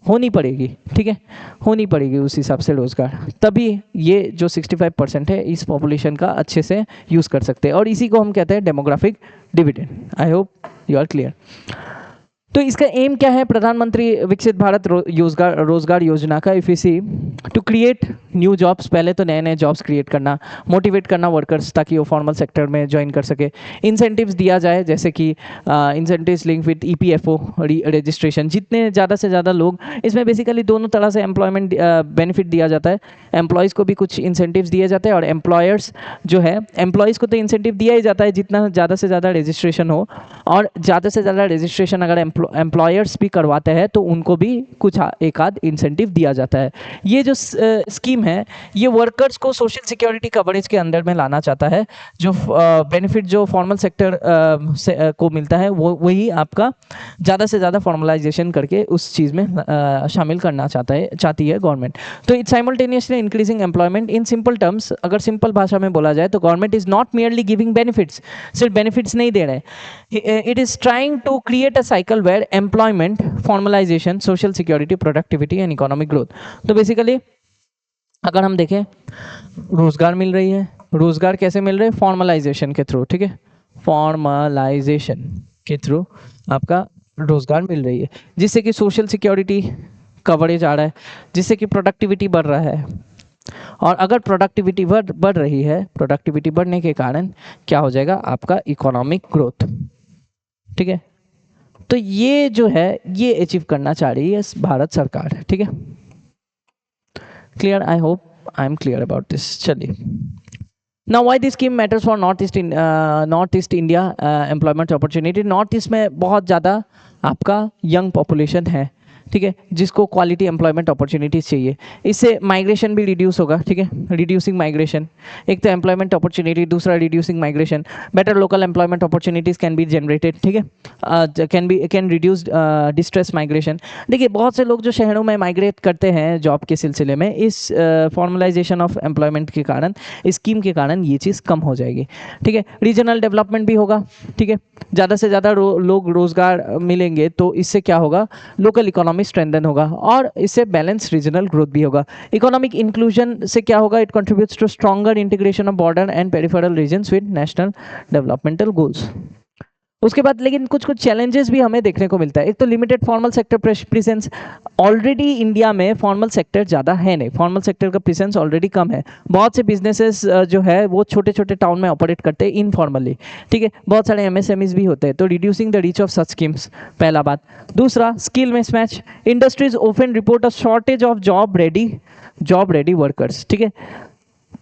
[SPEAKER 1] होनी पड़ेगी, ठीक है, होनी पड़ेगी उस हिसाब से रोज़गार, तभी ये जो 65% है इस पॉपुलेशन का अच्छे से यूज़ कर सकते हैं। और इसी को हम कहते हैं demographic dividend. I hope you are clear. तो इसका एम क्या है, प्रधानमंत्री विकसित भारत रोजगार योजना का, if you see, to create new jobs, पहले तो नए नए जॉब्स क्रिएट करना, मोटिवेट करना वर्कर्स ताकि वो फॉर्मल सेक्टर में ज्वाइन कर सके, इंसेंटिव्स दिया जाए, जैसे कि incentives link with EPFO registration, जितने ज़्यादा से ज़्यादा लोग, इसमें बेसिकली दोनों तरह से एम्प्लॉयमेंट बेनिफिट दिया जाता है, एम्प्लॉयज़ को भी कुछ इंसेंटिव्स दिए जाते हैं और एम्प्लॉयर्स जो है, एम्प्लॉयज़ को तो इंसेंटिव दिया ही जाता है जितना ज़्यादा से ज़्यादा रजिस्ट्रेशन हो, और ज़्यादा से ज़्यादा रजिस्ट्रेशन अगर एम्प्लॉयर्स भी करवाते हैं तो उनको भी कुछ एक आध इंसेंटिव दिया जाता है। ये जो स्कीम है ये वर्कर्स को सोशल सिक्योरिटी कवरेज के अंदर में लाना चाहता है। जो बेनिफिट जो फॉर्मल सेक्टर को मिलता है वो वही आपका ज़्यादा से ज़्यादा फॉर्मलाइजेशन करके उस चीज़ में शामिल करना चाहती है गवर्नमेंट। तो it's simultaneously increasing employment. In simple terms, अगर सिंपल भाषा में बोला जाए तो government is not merely giving benefits, सिर्फ बेनिफिट्स नहीं दे रहे, it is trying to create a cycle where employment, formalisation, social security, productivity and economic growth. तो बेसिकली अगर हम देखें, रोजगार मिल रही है, रोजगार कैसे मिल रहे हैं, फॉर्मलाइजेशन के थ्रू, ठीक है, फॉर्मलाइजेशन के थ्रू आपका रोजगार मिल रही है, जिससे कि सोशल सिक्योरिटी कवरेज आ रहा है, जिससे कि प्रोडक्टिविटी बढ़ रहा है। और अगर प्रोडक्टिविटी बढ़ रही है, प्रोडक्टिविटी बढ़ने के कारण क्या हो जाएगा, आपका इकोनॉमिक ग्रोथ, ठीक है। तो ये जो है ये अचीव करना चाह रही है भारत सरकार, ठीक है। Clear, I hope I am clear about this. चलिए, now why this scheme matters for north east India employment opportunity. North east में बहुत ज़्यादा आपका यंग पॉपुलेशन है, ठीक है, जिसको क्वालिटी एम्प्लॉयमेंट अपॉर्चुनिटीज़ चाहिए। इससे माइग्रेशन भी रिड्यूस होगा, ठीक है, रिड्यूसिंग माइग्रेशन। एक तो एम्प्लॉयमेंट अपॉर्चुनिटी, दूसरा reducing migration. Better local employment opportunities can be generated, ठीक है, कैन रिड्यूस डिस्ट्रेस माइग्रेशन। देखिए, बहुत से लोग जो शहरों में माइग्रेट करते हैं जॉब के सिलसिले में, इस फॉर्मलाइजेशन ऑफ एम्प्लॉयमेंट के कारण, इस स्कीम के कारण ये चीज़ कम हो जाएगी, ठीक है। रीजनल डेवलपमेंट भी होगा, ठीक है, ज़्यादा से ज़्यादा लोग रोजगार मिलेंगे तो इससे क्या होगा, लोकल इकोनॉमी स्ट्रेंथन होगा और इससे बैलेंस रीजनल ग्रोथ भी होगा। इकोनॉमिक इंक्लूजन से क्या होगा, it contributes to stronger integration of border and peripheral regions with national developmental goals. उसके बाद लेकिन कुछ कुछ चैलेंजेस भी हमें देखने को मिलता है। एक तो limited formal sector presence, already India में फॉर्मल सेक्टर ज़्यादा है नहीं, फॉर्मल सेक्टर का प्रेजेंस ऑलरेडी कम है। बहुत से बिजनेसेस जो है वो छोटे छोटे टाउन में ऑपरेट करते हैं इनफॉर्मली, ठीक है, बहुत सारे एमएसएमईज भी होते हैं। तो reducing the reach of such schemes, पहला बात। दूसरा, skill mismatch. Industries often report a shortage of job ready workers, ठीक है।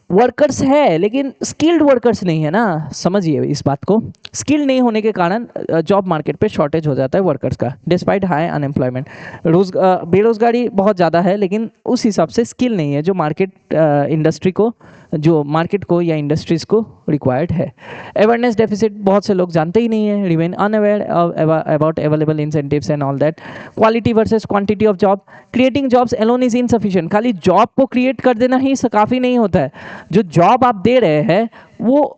[SPEAKER 1] वर्कर्स है लेकिन स्किल्ड वर्कर्स नहीं है ना, समझिए इस बात को। स्किल नहीं होने के कारण जॉब मार्केट पे शॉर्टेज हो जाता है वर्कर्स का, डिस्पाइट हाई अनएम्प्लॉयमेंट। बेरोजगारी बहुत ज़्यादा है लेकिन उस हिसाब से स्किल नहीं है जो मार्केट इंडस्ट्री को, जो मार्केट को या इंडस्ट्रीज़ को रिक्वायर्ड है। अवेयरनेस डेफिसिट, बहुत से लोग जानते ही नहीं है, remain unaware about available incentives and all that. Quality versus quantity of job, creating jobs alone is insufficient. खाली जॉब को क्रिएट कर देना ही काफ़ी नहीं होता है, जो जॉब आप दे रहे हैं वो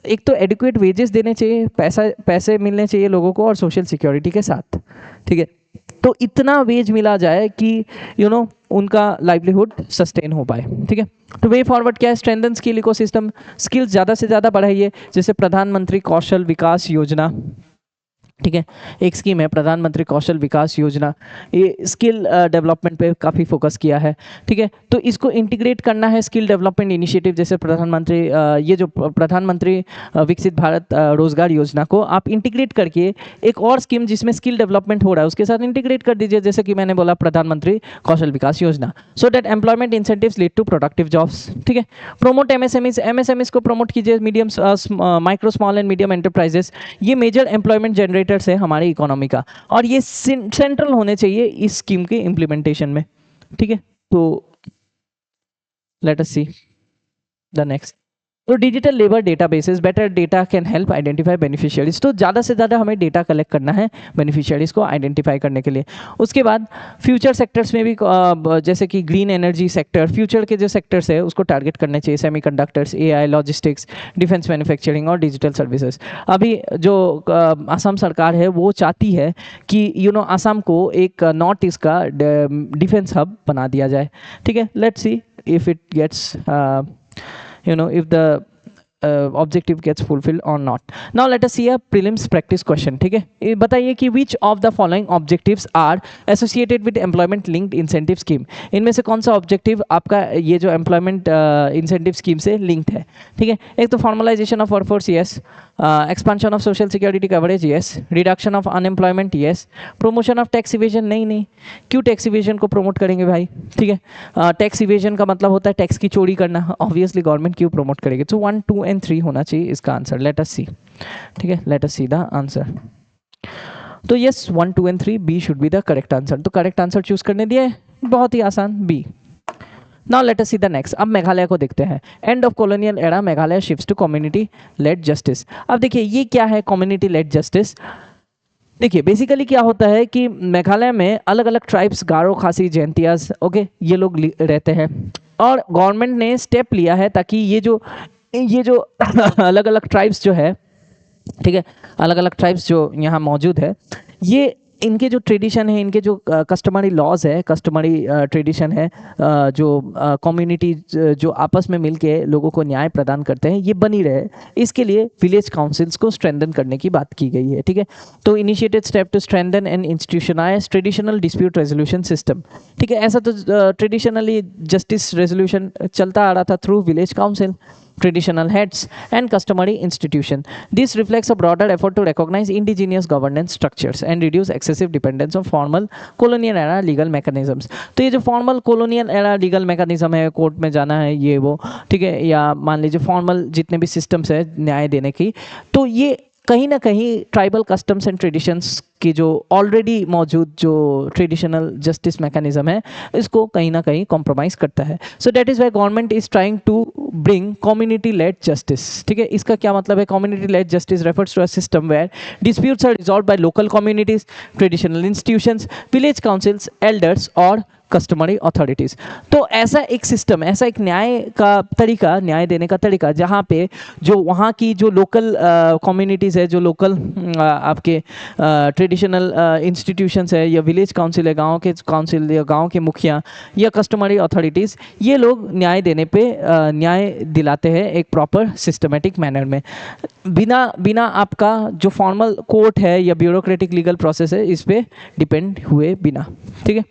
[SPEAKER 1] एक तो एडिक्वेट वेजेस देने चाहिए, पैसे मिलने चाहिए लोगों को, और सोशल सिक्योरिटी के साथ, ठीक है। तो इतना वेज मिला जाए कि उनका लाइवलीहुड सस्टेन हो पाए, ठीक है। तो वे फॉरवर्ड क्या है, स्ट्रेंथन स्किल इकोसिस्टम, स्किल्स ज़्यादा से ज़्यादा बढ़ाइए, जैसे प्रधानमंत्री कौशल विकास योजना, ठीक है, एक स्कीम है प्रधानमंत्री कौशल विकास योजना, ये स्किल डेवलपमेंट पे काफ़ी फोकस किया है, ठीक है। तो इसको इंटीग्रेट करना है स्किल डेवलपमेंट इनिशिएटिव, जैसे प्रधानमंत्री ये जो प्रधानमंत्री विकसित भारत रोजगार योजना को आप इंटीग्रेट करके एक और स्कीम जिसमें स्किल डेवलपमेंट हो रहा है उसके साथ इंटीग्रेट कर दीजिए, जैसे कि मैंने बोला प्रधानमंत्री कौशल विकास योजना, so that employment incentives lead to productive jobs, ठीक है। प्रमोट एमएसएमईज को प्रमोट कीजिए, medium micro small and medium enterprises, ये मेजर एम्प्लॉयमेंट जनरेटर्स है हमारी इकोनॉमी का, और ये सेंट्रल होने चाहिए इस स्कीम के इम्प्लीमेंटेशन में, ठीक है। तो let us see the next. तो digital labour databases, better data can help identify beneficiaries, तो ज़्यादा से ज़्यादा हमें डेटा कलेक्ट करना है बेनिफिशियरीज को आइडेंटिफाई करने के लिए। उसके बाद फ्यूचर सेक्टर्स में भी जैसे कि ग्रीन एनर्जी सेक्टर, फ्यूचर के जो सेक्टर्स है उसको टारगेट करने चाहिए, semiconductors, AI, logistics, defence manufacturing और डिजिटल सर्विसेज। अभी जो असम सरकार है वो चाहती है कि असम को एक नॉर्थ ईस्ट का डिफेंस हब बना दिया जाए, ठीक है। Let's see if it gets if the objective gets fulfilled or not. Now let us see a prelims practice question, ठीक है। ये बताइए कि which of the following objectives are associated with employment linked incentive scheme, इनमें से कौन सा ऑब्जेक्टिव आपका ये जो एम्प्लॉयमेंट इंसेंटिव स्कीम से लिंक्ड है, ठीक है। एक तो formalisation of workforce, yes, expansion of social security coverage, yes, reduction of unemployment, yes, promotion of tax evasion, नहीं, क्यों टैक्स इवेजन को प्रमोट करेंगे भाई, ठीक है। टैक्स इवेजन का मतलब होता है टैक्स की चोरी करना, ऑब्वियसली गवर्नमेंट क्यों प्रमोट करेगी। तो 1, 2 एंड 3 होना चाहिए इसका आंसर, लेट अस सी, ठीक है, let us see the answer. तो yes 1, 2 and 3 B should be the correct answer. तो करेक्ट आंसर चूज करने दिए, बहुत ही आसान, B. Now let us see the next. अब मेघालय को देखते हैं। End of colonial era Meghalaya shifts to community led justice. अब देखिए ये क्या है कम्युनिटी लेड जस्टिस। देखिए बेसिकली क्या होता है कि मेघालय में अलग अलग ट्राइब्स, गारो, खासी, जैंतियास, ओके, ये लोग रहते हैं, और गवर्नमेंट ने स्टेप लिया है ताकि ये जो अलग अलग ट्राइब्स जो है, ठीक है, अलग अलग ट्राइब्स जो यहाँ मौजूद है, ये इनके जो ट्रेडिशन है, इनके जो कस्टमरी लॉज है, कस्टमरी ट्रेडिशन है, जो कम्युनिटी जो आपस में मिलके लोगों को न्याय प्रदान करते हैं, ये बनी रहे, इसके लिए विलेज काउंसिल्स को स्ट्रेंथन करने की बात की गई है, ठीक है। तो initiated step to strengthen and institutionalise traditional dispute resolution system, ठीक है। ऐसा तो ट्रेडिशनली जस्टिस रेजोल्यूशन चलता आ रहा था through village council, traditional heads and customary institution. This reflects a broader effort to recognize indigenous governance structures and reduce excessive dependence on formal colonial era legal mechanisms. तो ये जो formal colonial era legal mechanism है, कोर्ट में जाना है, ये वो, ठीक है, या मान लीजिए फॉर्मल जितने भी सिस्टम्स है न्याय देने की, तो ये कहीं ना कहीं ट्राइबल कस्टम्स एंड ट्रेडिशंस की जो ऑलरेडी मौजूद जो ट्रेडिशनल जस्टिस मैकेनिज्म है, इसको कहीं ना कहीं कॉम्प्रोमाइज़ करता है। So that is why government is trying to bring community led justice, ठीक है। इसका क्या मतलब है, community led justice refers to a system where disputes are resolved by local communities, traditional institutions, village councils, elders और कस्टमरी अथॉरिटीज़। तो ऐसा एक सिस्टम, ऐसा एक न्याय का तरीका, न्याय देने का तरीका, जहाँ पे जो वहाँ की जो लोकल कम्युनिटीज़ है, जो लोकल आपके ट्रेडिशनल इंस्टीट्यूशंस है, या विलेज काउंसिल है, गांव के काउंसिल या गांव के मुखिया या कस्टमरी अथॉरिटीज़, ये लोग न्याय देने पे न्याय दिलाते हैं एक प्रॉपर सिस्टमेटिक मैनर में, बिना आपका जो फॉर्मल कोर्ट है या ब्यूरोक्रेटिक लीगल प्रोसेस है इस पर डिपेंड हुए बिना, ठीक है।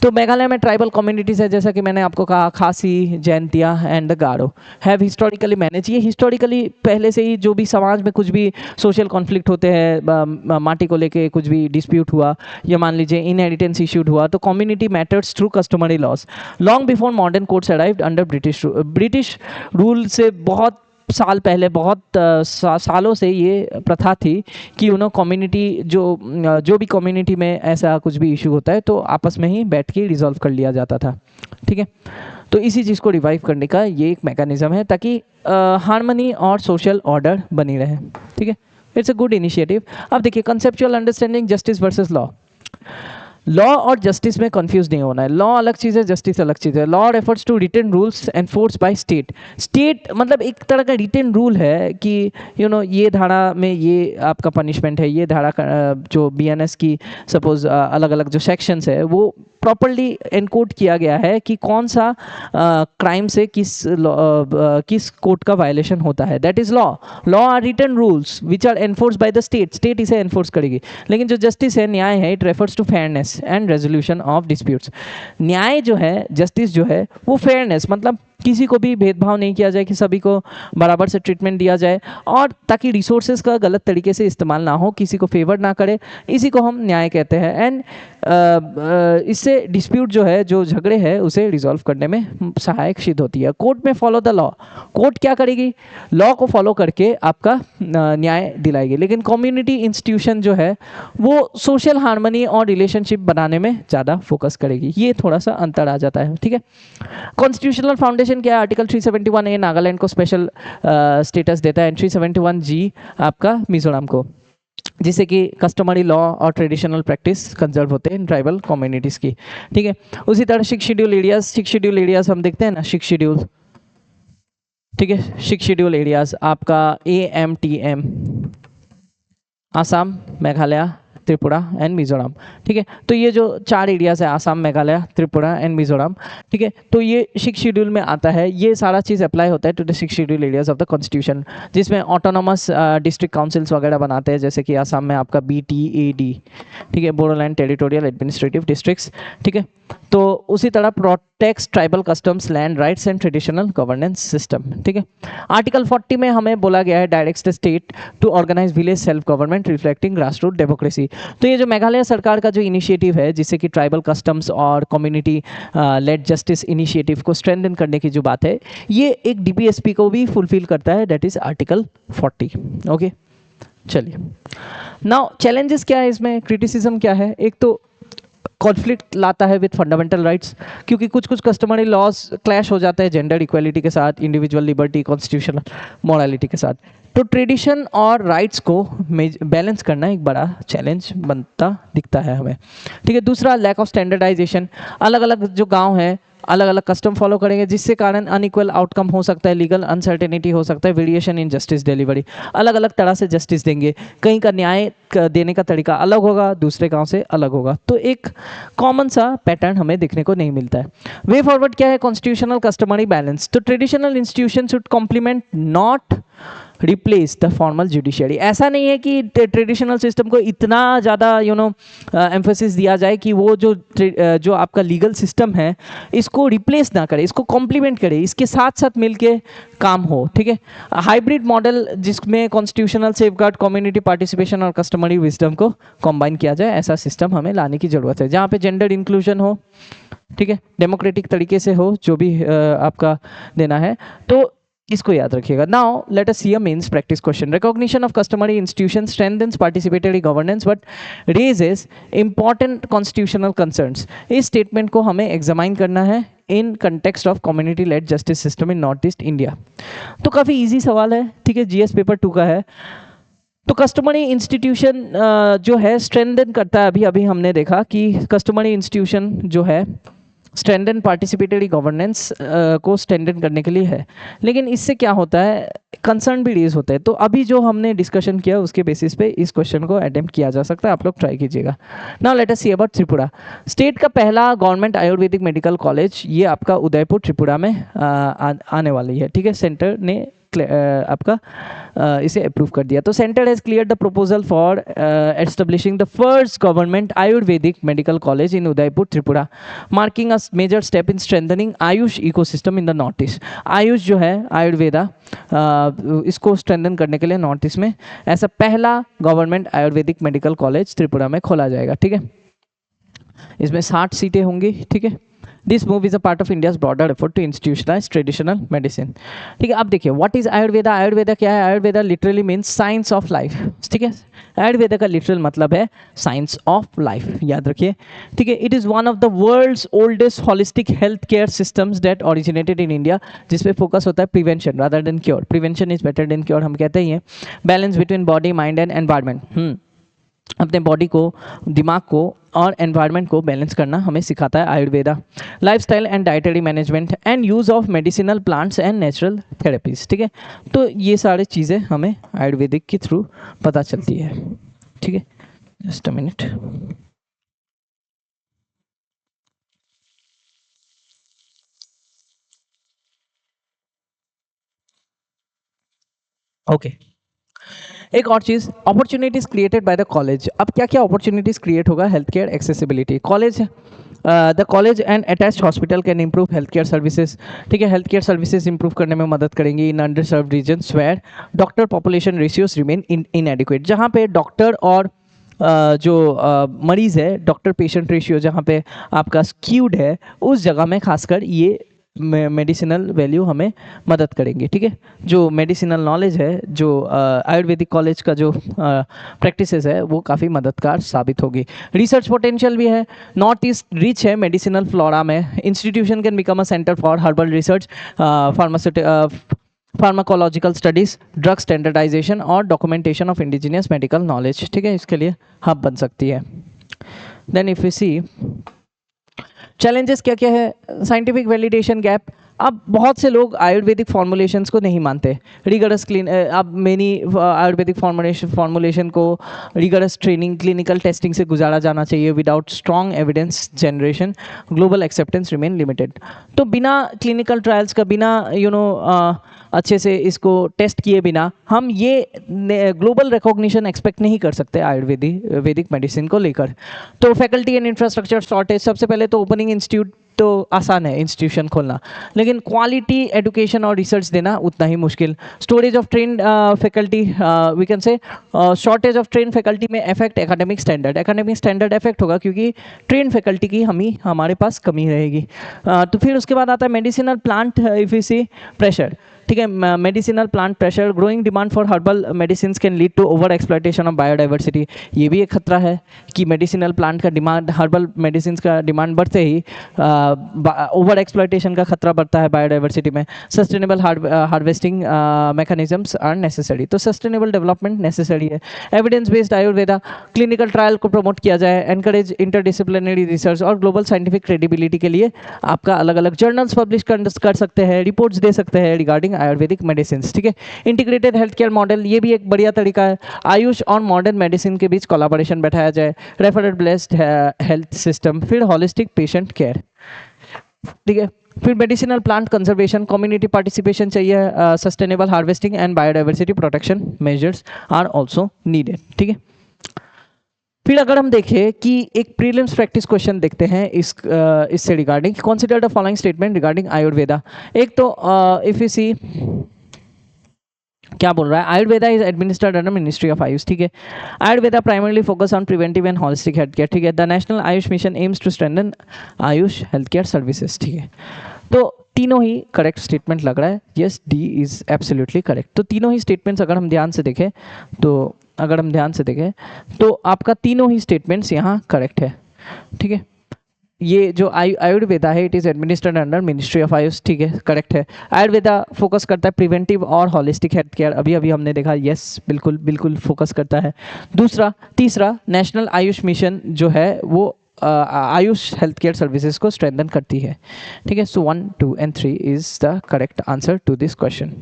[SPEAKER 1] तो मेघालय में ट्राइबल कम्युनिटीज है, जैसा कि मैंने आपको कहा, खासी, Jaintia and Garo have historically manage. ये हिस्टोरिकली पहले से ही जो भी समाज में कुछ भी सोशल कॉन्फ्लिक्ट होते हैं, माटी को लेके कुछ भी डिस्प्यूट हुआ या मान लीजिए इनहेरिटेंस इश्यूड हुआ, तो community matters through customary laws long before modern courts arrived under British rule से बहुत साल पहले, बहुत सालों से ये प्रथा थी कि कम्युनिटी जो भी कम्युनिटी में ऐसा कुछ भी इशू होता है तो आपस में ही बैठ के रिजॉल्व कर लिया जाता था। ठीक है, तो इसी चीज़ को रिवाइव करने का ये एक मैकेनिज्म है ताकि हार्मनी और सोशल ऑर्डर बनी रहे। ठीक है, इट्स अ गुड इनिशिएटिव। अब देखिए conceptual understanding justice versus law. Law और जस्टिस में कंफ्यूज नहीं होना है। लॉ अलग चीज़ है, जस्टिस अलग चीज़ है। Law refers to written rules enforce by state. State मतलब एक तरह का रिटन रूल है कि ये धारा में ये आपका पनिशमेंट है, ये धारा जो बीएनएस की सपोज अलग अलग जो सेक्शंस है वो प्रॉपर्ली एनकोड किया गया है कि कौन सा क्राइम से किस कोड का वायलेशन होता है। That is law. Law are written rules which are enforce by the state. State इसे एनफोर्स करेगी। लेकिन जो जस्टिस है, न्याय है, it refers to fairness and resolution of disputes. न्याय जो है, जस्टिस जो है, वो फेयरनेस मतलब किसी को भी भेदभाव नहीं किया जाए, कि सभी को बराबर से ट्रीटमेंट दिया जाए और ताकि रिसोर्सेज का गलत तरीके से इस्तेमाल ना हो, किसी को फेवर ना करे, इसी को हम न्याय कहते हैं। एंड इससे डिस्प्यूट जो है, जो झगड़े हैं, उसे रिजॉल्व करने में सहायक सिद्ध होती है। कोर्ट में फॉलो द लॉ। कोर्ट क्या करेगी? लॉ को फॉलो करके आपका न्याय दिलाएगी। लेकिन कम्युनिटी इंस्टीट्यूशन जो है वो सोशल हार्मनी और रिलेशनशिप बनाने में ज़्यादा फोकस करेगी। ये थोड़ा सा अंतर आ जाता है। ठीक है, कॉन्स्टिट्यूशनल फाउंडेशन क्या है? आर्टिकल 371A नागालैंड को स्पेशल स्टेटस देता है, 371G आपका मिजोरम को, जिससे कि कस्टमरी लॉ और ट्रेडिशनल प्रैक्टिस कंजर्व होते हैं इन ट्राइबल कम्युनिटीज़ की। ठीक है, उसी तरह 6 शेड्यूल एरियाज। 6 शेड्यूल एरियाज हम देखते हैं ना, 6 शेड्यूल। ठीक है, 6 शेड्यूल एरियाज आपका AMTM, आसाम, मेघालय, त्रिपुरा एंड मिजोरम। ठीक है, तो ये जो 4 एरियाज है, आसाम, मेघालय, त्रिपुरा एंड मिजोरम, ठीक है, तो ये 6 शेड्यूल में आता है। ये सारा चीज़ अप्लाई होता है to the 6 schedule areas of the constitution, जिसमें ऑटोनोमस डिस्ट्रिक्ट काउंसिल्स वगैरह बनाते हैं, जैसे कि आसाम में आपका BTAD, ठीक है, बोडोलैंड टेरिटोरियल एडमिनिस्ट्रेटिव डिस्ट्रिक्ट्स। ठीक है, तो उसी तरह protects tribal customs, land rights and traditional governance system. ठीक है, आर्टिकल 40 में हमें बोला गया है directs the state to organise village self government reflecting grass root democracy. तो ये जो मेघालय सरकार का जो इनिशिएटिव है, जिससे कि ट्राइबल कस्टम्स और कम्युनिटी लेड जस्टिस इनिशिएटिव को स्ट्रेंथन करने की जो बात है, ये एक DPSP को भी फुलफिल करता है, दैट इज आर्टिकल 40। ओके, चलिए नाउ चैलेंजेस क्या है इसमें, क्रिटिसिज्म क्या है? एक तो कॉन्फ्लिक्ट लाता है विद फंडामेंटल राइट्स, क्योंकि कुछ कुछ कस्टमरी लॉज क्लैश हो जाते हैं जेंडर इक्वालिटी के साथ, इंडिविजुअल लिबर्टी, कॉन्स्टिट्यूशनल मोरालिटी के साथ। तो ट्रेडिशन और राइट्स को बैलेंस करना एक बड़ा चैलेंज बनता दिखता है हमें। ठीक है, दूसरा लैक ऑफ स्टैंडर्डाइजेशन। अलग अलग जो गांव हैं अलग अलग कस्टम फॉलो करेंगे, जिससे कारण अनइक्वल आउटकम हो सकता है, लीगल अनसर्टेनिटी हो सकता है, वेरिएशन इन जस्टिस डिलीवरी। अलग अलग तरह से जस्टिस देंगे, कहीं का न्याय देने का तरीका अलग होगा, दूसरे गांव से अलग होगा। तो एक कॉमन सा पैटर्न हमें देखने को नहीं मिलता है। वे फॉरवर्ड क्या है? Constitutional customary balance. तो traditional institution should complement not replace the formal judiciary. ऐसा नहीं है कि ट्रेडिशनल सिस्टम को इतना ज़्यादा एम्फोसिस दिया जाए कि वो जो आपका लीगल सिस्टम है इसको रिप्लेस ना करे, इसको कॉम्प्लीमेंट करे, इसके साथ साथ मिलके काम हो। ठीक है, हाइब्रिड मॉडल जिसमें कॉन्स्टिट्यूशनल सेफगार्ड, कम्युनिटी पार्टिसिपेशन और कस्टमरी विजडम को कंबाइन किया जाए, ऐसा सिस्टम हमें लाने की जरूरत है, जहाँ पे जेंडर इंक्लूजन हो, ठीक है, डेमोक्रेटिक तरीके से हो, जो भी आपका देना है। तो इसको याद रखिएगा। Now let us see a mains practice question. Recognition of customary institution strengthens participatory governance but raises important constitutional concerns. इस स्टेटमेंट को हमें एग्जामाइन करना है in context of community led justice system in north east India. तो काफ़ी ईजी सवाल है, ठीक है, GS पेपर 2 का है। तो कस्टमरी इंस्टीट्यूशन जो है स्ट्रेंथन करता है, अभी अभी हमने देखा कि कस्टमरी इंस्टीट्यूशन जो है स्टैंडर्ड पार्टिसिपेटरी गवर्नेंस को स्टैंडर्ड करने के लिए है। लेकिन इससे क्या होता है, कंसर्न भी रेज होता है। तो अभी जो हमने डिस्कशन किया उसके बेसिस पे इस क्वेश्चन को अटेम्प्ट किया जा सकता है, आप लोग ट्राई कीजिएगा। Now let us see about Tripura. State का पहला गवर्नमेंट आयुर्वेदिक मेडिकल कॉलेज ये आपका उदयपुर त्रिपुरा में आने वाली है। ठीक है, सेंटर ने आपका इसे अप्रूव कर दिया। तो centre has clear the proposal for establishing the first government Ayurvedic medical college in Udaipur Tripura, marking a major step in strengthening AYUSH ecosystem in the north east. AYUSH जो है आयुर्वेदा, इसको स्ट्रेंथन करने के लिए नॉर्थ ईस्ट में ऐसा पहला government Ayurvedic medical college Tripura में खोला जाएगा। ठीक है, इसमें 60 सीटें होंगी। ठीक है, this move is a part of India's broader effort to institutionalise traditional medicine. ठीक है, अब देखिए व्हाट इज आयुर्वेदा। आयुर्वेदा क्या है? Ayurveda literally means science of life. ठीक है, आयुर्वेदा का लिटरल मतलब है साइंस ऑफ लाइफ, याद रखिए। ठीक है, it is one of the world's oldest holistic health care systems that originated in India, जिसपे फोकस होता है prevention rather than cure. Prevention is better than cure हम कहते ही हैं। Balance between body mind and environment, अपने बॉडी को, दिमाग को और एनवायरनमेंट को बैलेंस करना हमें सिखाता है Ayurveda. Lifestyle and dietary management and use of medicinal plants and natural therapies. ठीक है, तो ये सारी चीज़ें हमें आयुर्वेदिक के थ्रू पता चलती है। ठीक है, जस्ट अ मिनट। ओके, एक और चीज़, opportunities created by the college. अब क्या क्या अपॉर्चुनिटीज़ क्रिएट होगा? Health care accessibility, college the college and attached hospital can improve health care services. ठीक है, हेल्थ केयर सर्विसेज इंप्रूव करने में मदद करेंगी in under served regions where doctor population ratios remain inadequate. जहाँ पे डॉक्टर और जो मरीज़ है, डॉक्टर पेशेंट रेशियो जहाँ पे आपका स्क्यूड है, उस जगह में खासकर ये मेडिसिनल वैल्यू हमें मदद करेंगे। ठीक है, जो मेडिसिनल नॉलेज है, जो आयुर्वेदिक कॉलेज का जो प्रैक्टिसेस है, वो काफ़ी मददगार साबित होगी। रिसर्च पोटेंशियल भी है, नॉर्थ ईस्ट रिच है मेडिसिनल फ्लोरा में। Institution can become a centre for herbal research, pharmacological studies, drug standardisation और documentation of indigenous medical knowledge. ठीक है, इसके लिए हब बन सकती है। Then if you see challenges क्या क्या है? Scientific validation gap. अब बहुत से लोग आयुर्वेदिक फॉर्मुलेशंस को नहीं मानते। रिगरस अब मेनी आयुर्वेदिक फॉर्मुलेशन को रिगरस ट्रेनिंग, क्लिनिकल टेस्टिंग से गुजारा जाना चाहिए। Without strong evidence generation global acceptance remain limited. तो बिना क्लिनिकल ट्रायल्स का, बिना अच्छे से इसको टेस्ट किए बिना हम ये ग्लोबल रिकॉग्निशन एक्सपेक्ट नहीं कर सकते आयुर्वेदिक मेडिसिन को लेकर। तो फैकल्टी एंड इंफ्रास्ट्रक्चर शॉर्टेज, सबसे पहले तो ओपनिंग इंस्टीट्यूट तो आसान है इंस्टीट्यूशन खोलना, लेकिन क्वालिटी एजुकेशन और रिसर्च देना उतना ही मुश्किल। Storage of train faculty, we can say shortage of train faculty में affect academic standard. Academic standard affect होगा क्योंकि ट्रेन फैकल्टी की हमारे पास कमी रहेगी। तो फिर उसके बाद आता है मेडिसिनल प्लांट इफिशिएंसी प्रेशर। ठीक है, medicinal plant pressure, growing demand for herbal medicine can lead to over exploitation of biodiversity. ये भी एक खतरा है कि मेडिसिनल प्लांट का डिमांड, हर्बल मेडिसिन का डिमांड बढ़ते ही ओवर एक्सप्लॉयटेशन का खतरा बढ़ता है बायोडाइवर्सिटी में। Sustainable harvesting mechanisms are necessary. तो सस्टेनेबल डेवलपमेंट नेसेसरी है। Evidence based Ayurveda, clinical trial को प्रमोट किया जाए, एनकरेज इंटरडिसिप्लिनरी रिसर्च और ग्लोबल साइंटिफिक क्रेडिबिलिटी के लिए आपका अलग अलग जर्नल्स पब्लिश कर सकते हैं, रिपोर्ट्स दे सकते हैं रिगार्डिंग आयुर्वेदिक मेडिसिन। ठीक है, इंटीग्रेटेड हेल्थ केयर मॉडल, ये भी एक बढ़िया तरीका है। आयुष और मॉडर्न मेडिसिन के बीच कोलैबोरेशन बैठाया जाए। रेफरल बेस्ड हेल्थ सिस्टम, फिर हॉलिस्टिक पेशेंट केयर। ठीक है, फिर medicinal plant conservation, community participation चाहिए, sustainable harvesting and biodiversity protection measures are also needed. ठीक है, फिर अगर हम देखें कि एक प्रीलिम्स प्रैक्टिस क्वेश्चन देखते हैं इससे regarding, consider the following statement regarding Ayurveda. एक तो इफ यू सी क्या बोल रहा है, Ayurveda is administered under ministry of AYUSH. ठीक है, Ayurveda primarily focus on preventive and holistic health care. ठीक है, the national AYUSH mission aims to strengthen AYUSH health care services. ठीक है, तो तीनों ही करेक्ट स्टेटमेंट लग रहा है। Yes, D is absolutely correct. तो तीनों ही स्टेटमेंट्स अगर हम ध्यान से देखें तो आपका तीनों ही स्टेटमेंट्स यहाँ करेक्ट है। ठीक है, ये जो आयुर्वेदा है, it is administered under ministry of AYUSH. ठीक है, करेक्ट है। आयुर्वेदा फोकस करता है प्रिवेंटिव और हॉलिस्टिक हेल्थ केयर, अभी हमने देखा। यस, बिल्कुल फोकस करता है। तीसरा नेशनल आयुष मिशन जो है वो आयुष हेल्थ केयर सर्विसेज को स्ट्रेंथन करती है। ठीक है, so 1, 2 and 3 is the correct answer to this question.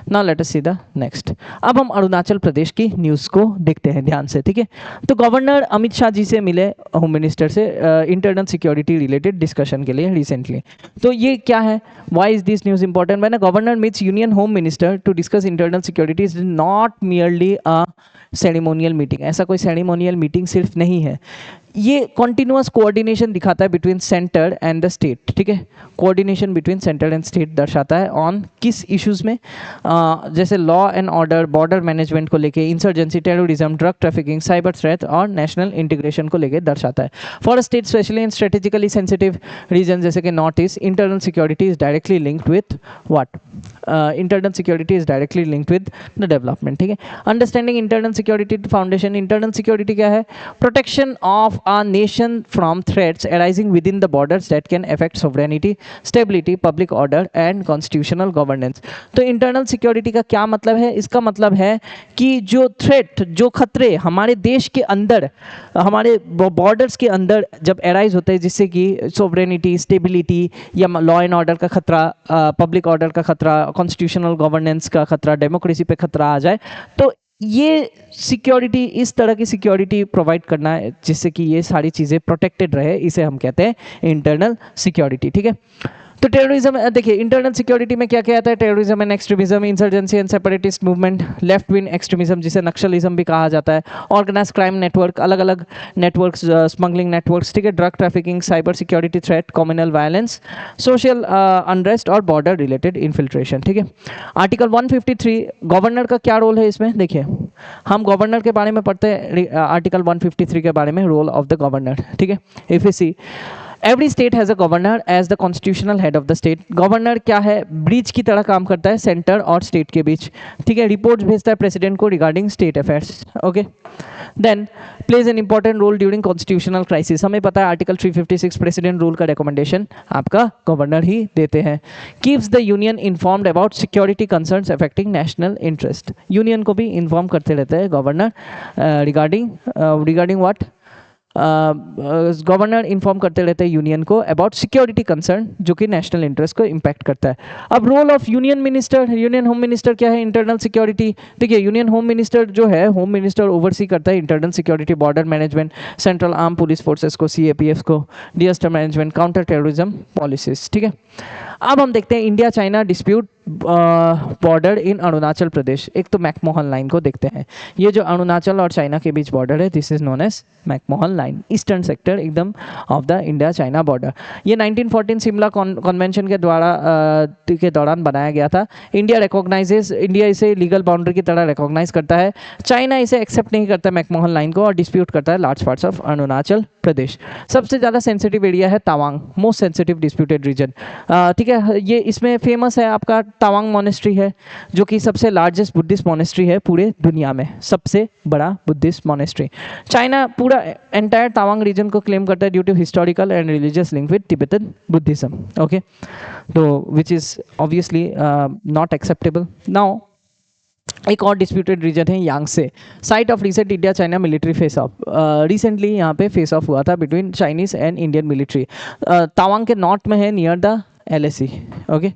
[SPEAKER 1] Now let us see the next. अब हम अरुणाचल प्रदेश की न्यूज़ को देखते हैं ध्यान से, ठीक है। तो गवर्नर अमित शाह जी से मिले होम मिनिस्टर से इंटरनल सिक्योरिटी रिलेटेड डिस्कशन के लिए रिसेंटली। तो ये क्या है, why is this news important? When a governor meets union home minister to discuss internal security is not merely a ceremonial meeting. ऐसा कोई सेरेमोनियल मीटिंग सिर्फ नहीं है, ये कॉन्टिन्यूअस कोऑर्डिनेशन दिखाता है between centre and the state, ठीक है। Coordination between centre and state दर्शाता है ऑन किस इश्यूज में, जैसे law and order, border management को लेके, insurgency, terrorism, drug trafficking, cyber threat और नेशनल इंटीग्रेशन को लेके दर्शाता है। For state specially in strategically sensitive region जैसे कि north east, internal security is directly linked with what, internal security is directly linked with the development, ठीक है। Understanding internal security foundation, internal security क्या है? Protection of a nation from threats arising within the borders that can affect sovereignty, stability, public order and constitutional governance। तो इंटरनल सिक्योरिटी का क्या मतलब है? इसका मतलब है कि जो थ्रेट, जो खतरे हमारे देश के अंदर, हमारे बॉर्डर्स के अंदर जब एराइज होते हैं, जिससे कि सोवरेनिटी, स्टेबिलिटी या लॉ एंड ऑर्डर का खतरा, पब्लिक ऑर्डर का खतरा, कॉन्स्टिट्यूशनल गवर्नेंस का खतरा, डेमोक्रेसी पे खतरा आ जाए, तो ये सिक्योरिटी, इस तरह की सिक्योरिटी प्रोवाइड करना है जिससे कि ये सारी चीज़ें प्रोटेक्टेड रहे, इसे हम कहते हैं इंटरनल सिक्योरिटी, ठीक है। तो टेररिज्म, देखिए इंटरनल सिक्योरिटी में क्या क्या आता है? Terrorism and extremism, insurgency and separatist movement, left wing extremism जिसे नक्सलिज्म भी कहा जाता है, ऑर्गेनाइज क्राइम नेटवर्क, अलग अलग नेटवर्क्स, स्मगलिंग नेटवर्क्स, ठीक है, drug trafficking, cyber security threat, communal violence, social unrest और बॉर्डर रिलेटेड इन्फिल्ट्रेशन, ठीक है। आर्टिकल 153, गवर्नर का क्या रोल है इसमें? देखिए हम गवर्नर के बारे में पढ़ते हैं, आर्टिकल 153 के बारे में, रोल ऑफ द गवर्नर, ठीक है। If you see, every state has a governor as the constitutional head of the state. Governor क्या है? ब्रिज की तरह काम करता है सेंटर और स्टेट के बीच, ठीक है। रिपोर्ट भेजता है प्रेसिडेंट को regarding state affairs, okay. Then plays an important role during constitutional crisis. हमें पता है आर्टिकल 356 प्रेसिडेंट रूल का रिकमेंडेशन आपका गवर्नर ही देते हैं। Keeps the union informed about security concerns affecting national interest. Union को भी इन्फॉर्म करते रहते हैं governor regarding what, governor inform करते रहते हैं यूनियन को अबाउट सिक्योरिटी कंसर्न जो कि नेशनल इंटरेस्ट को इम्पैक्ट करता है। अब role of union minister, union home minister क्या है? Internal security. देखिए यूनियन होम मिनिस्टर जो है, होम मिनिस्टर ओवरसी करता है internal security, border management, central arm police forces को, CAPF को, disaster management, counter terrorism policies, ठीक है। अब हम देखते हैं India China dispute border in Arunachal Pradesh. एक तो मैकमोहन लाइन को देखते हैं। ये जो अरुणाचल और चाइना के बीच बॉर्डर है, this is known as McMahon line, eastern sector एकदम of the India China border. ये 1914 शिमला कन्वेंशन के दौरान बनाया गया था। इंडिया इसे लीगल बाउंड्री की तरह रिकॉग्नाइज करता है। चाइना इसे एक्सेप्ट नहीं करता मैकमोहन लाइन को और डिस्प्यूट करता है large parts of Arunachal Pradesh. सबसे ज़्यादा सेंसिटिव एरिया है Tawang, most sensitive disputed region, ठीक है। ये इसमें फेमस है आपका तवांग मॉनेस्ट्री है, जो कि सबसे लार्जेस्ट बुद्धिस्ट मॉनेस्ट्री है पूरे दुनिया में, सबसे बड़ा बुद्धिस्ट मॉनेस्ट्री। चाइना पूरा एंटायर तवांग रीजन को क्लेम करता है due to historical and religious link with Tibetan Buddhism, okay. तो which is obviously not acceptable. Now एक और डिस्प्यूटेड रीजन है Yangtse, site of recent India China military face off. Recently यहाँ पे फेस ऑफ हुआ था between Chinese and Indian military. Tawang के नॉर्थ में है, near the LAC, okay.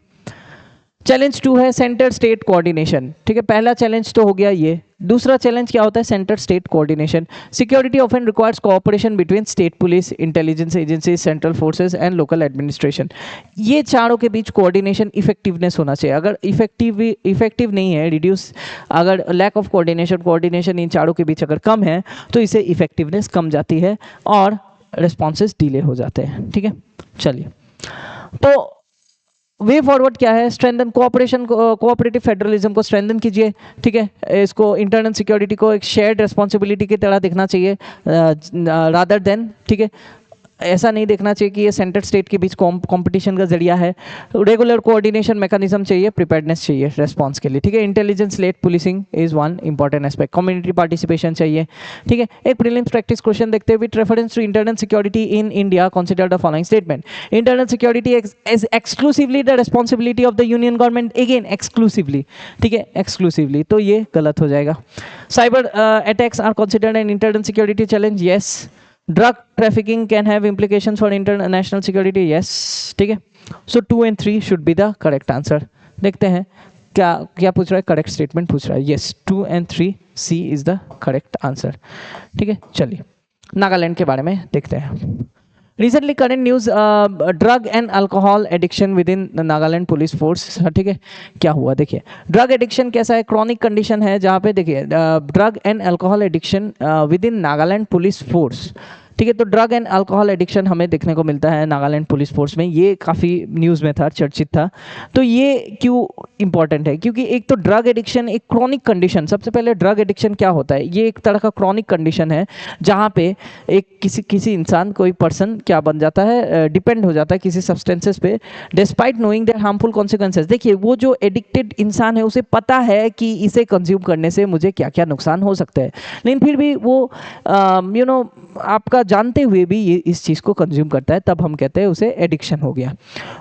[SPEAKER 1] Challenge 2 है सेंटर स्टेट कोऑर्डिनेशन, ठीक है। पहला चैलेंज तो हो गया ये, दूसरा चैलेंज क्या होता है? Centre state coordination. Security often requires cooperation between state police, intelligence agency, central forces and local administration. ये चारों के बीच कोऑर्डिनेशन, इफेक्टिवनेस होना चाहिए। अगर इफेक्टिव नहीं है, रिड्यूस, अगर लैक ऑफ कोऑर्डिनेशन इन चारों के बीच अगर कम है तो इसे इफेक्टिवनेस कम जाती है और रिस्पॉन्सेज डिले हो जाते हैं, ठीक है। चलिए, तो वे फॉरवर्ड क्या है? स्ट्रेंथन कोऑपरेशन, कोऑपरेटिव फेडरलिज्म को स्ट्रेंथन कीजिए, ठीक है। इसको इंटरनल सिक्योरिटी को एक शेयर्ड रिस्पॉन्सिबिलिटी की तरह देखना चाहिए रादर देन, ठीक है। ऐसा नहीं देखना चाहिए कि ये सेंटर स्टेट के बीच कंपटीशन का जरिया है। रेगुलर कोऑर्डिनेशन मैकेनिज्म चाहिए, प्रिपेयर्डनेस चाहिए रेस्पॉन्स के लिए, ठीक है। Intelligence led policing is one important aspect, community participation चाहिए, ठीक है। एक प्रीलिम्स प्रैक्टिस क्वेश्चन देखते हैं। With reference to internal security in India consider the following statement. Internal security is exclusively the responsibility of the union government. Again exclusively, ठीक है, एक्सक्लूसिवली, तो ये गलत हो जाएगा। Cyber attacks are considered an internal security challenge, yes. Drug trafficking can have implications for international security, yes, ठीक है। सो 2 and 3 should be the correct answer. देखते हैं क्या क्या पूछ रहा है, करेक्ट स्टेटमेंट पूछ रहा है। Yes, 2 and 3 C is the correct answer. ठीक है, चलिए नागालैंड के बारे में देखते हैं। Recently current news, drug and alcohol addiction within Nagaland police force. ठीक है, क्या हुआ देखिए। ड्रग एडिक्शन कैसा है, क्रॉनिक कंडीशन है जहाँ पे देखिए drug and alcohol addiction within Nagaland police force. ठीक है, तो ड्रग एंड अल्कोहल एडिक्शन हमें देखने को मिलता है नागालैंड पुलिस फोर्स में, ये काफ़ी न्यूज़ में था, चर्चित था। तो ये क्यों इंपॉर्टेंट है, क्योंकि एक तो ड्रग एडिक्शन एक क्रॉनिक कंडीशन, सबसे पहले ड्रग एडिक्शन क्या होता है, ये एक तरह का क्रॉनिक कंडीशन है जहाँ पे एक किसी इंसान, कोई पर्सन क्या बन जाता है, डिपेंड हो जाता है किसी सब्सटेंसेस पे, despite knowing their harmful consequences. देखिए वो जो एडिक्टेड इंसान है उसे पता है कि इसे कंज्यूम करने से मुझे क्या क्या नुकसान हो सकते हैं, लेकिन फिर भी वो आपका जानते हुए भी ये इस चीज़ को कंज्यूम करता है, तब हम कहते हैं उसे एडिक्शन हो गया।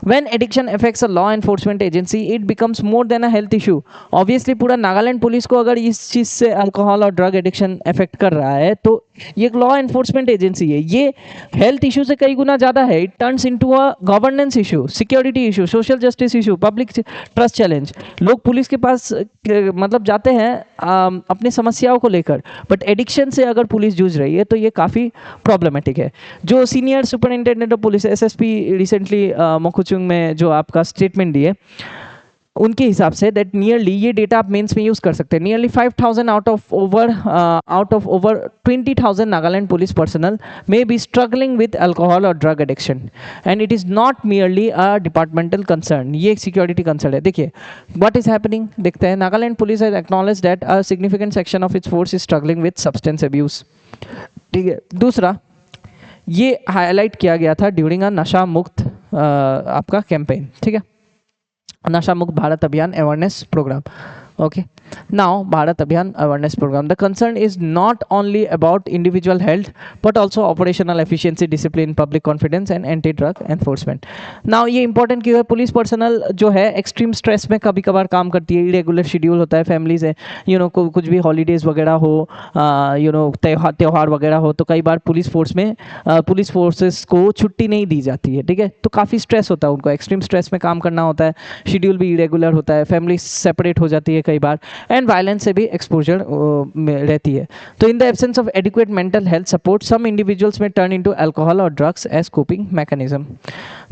[SPEAKER 1] When addiction affects a law enforcement agency it becomes more than a health issue. Obviously पूरा नागालैंड पुलिस को अगर इस चीज़ से अल्कोहल और ड्रग एडिक्शन अफेक्ट कर रहा है तो ये एक लॉ एनफोर्समेंट एजेंसी है, ये हेल्थ इशू से कई गुना ज़्यादा है। It turns into a governance issue, security issue, social justice issue, public trust challenge. लोग पुलिस के पास मतलब जाते हैं अपनी समस्याओं को लेकर, बट एडिक्शन से अगर पुलिस जूझ रही है तो ये काफ़ी प्रॉब्लमेटिक है। जो senior superintendent of police SSP recently Mokokchung में जो आपका स्टेटमेंट दिए, उनके हिसाब से दैट नियरली, ये डेटा आप मेंस में यूज कर सकते हैं, nearly 5,000 out of over 20,000 Nagaland police personnel may be struggling with alcohol और drug addiction and it is not merely a departmental concern. ये एक सिक्योरिटी कंसर्न है। देखिए व्हाट इज हैपनिंग, देखते हैं। Nagaland police has acknowledge that a significant section of its force is struggling with substance abuse. ठीक है, दूसरा ये हाईलाइट किया गया था ड्यूरिंग अ नशा मुक्त आपका कैंपेन। ठीक है, नशा मुक्त भारत अभियान awareness programme. Okay, now Bharat Abhiyan awareness program, the concern is not only about individual health but also operational efficiency, discipline, public confidence and anti drug enforcement. Now ये important क्यों है, पुलिस पर्सनल जो है एक्सट्रीम स्ट्रेस में कभी कभार काम करती है, इरेगुलर शेड्यूल होता है, फैमिलीज है, कुछ भी हॉलीडेज वगैरह हो, त्योहार वगैरह हो, तो कई बार पुलिस फोर्स में पुलिस फोर्सेस को छुट्टी नहीं दी जाती है। ठीक है, तो काफ़ी स्ट्रेस होता है उनको, एक्सट्रीम स्ट्रेस में काम करना होता है, शेड्यूल भी इरेगुलर होता है, फैमिली सेपरेट हो जाती है कई बार, एंड वायलेंस से भी एक्सपोजर रहती है। तो in the absence of adequate mental health support some individuals में टर्न इनटू अल्कोहल और ड्रग्स एज कोपिंग मैकेनिज्म।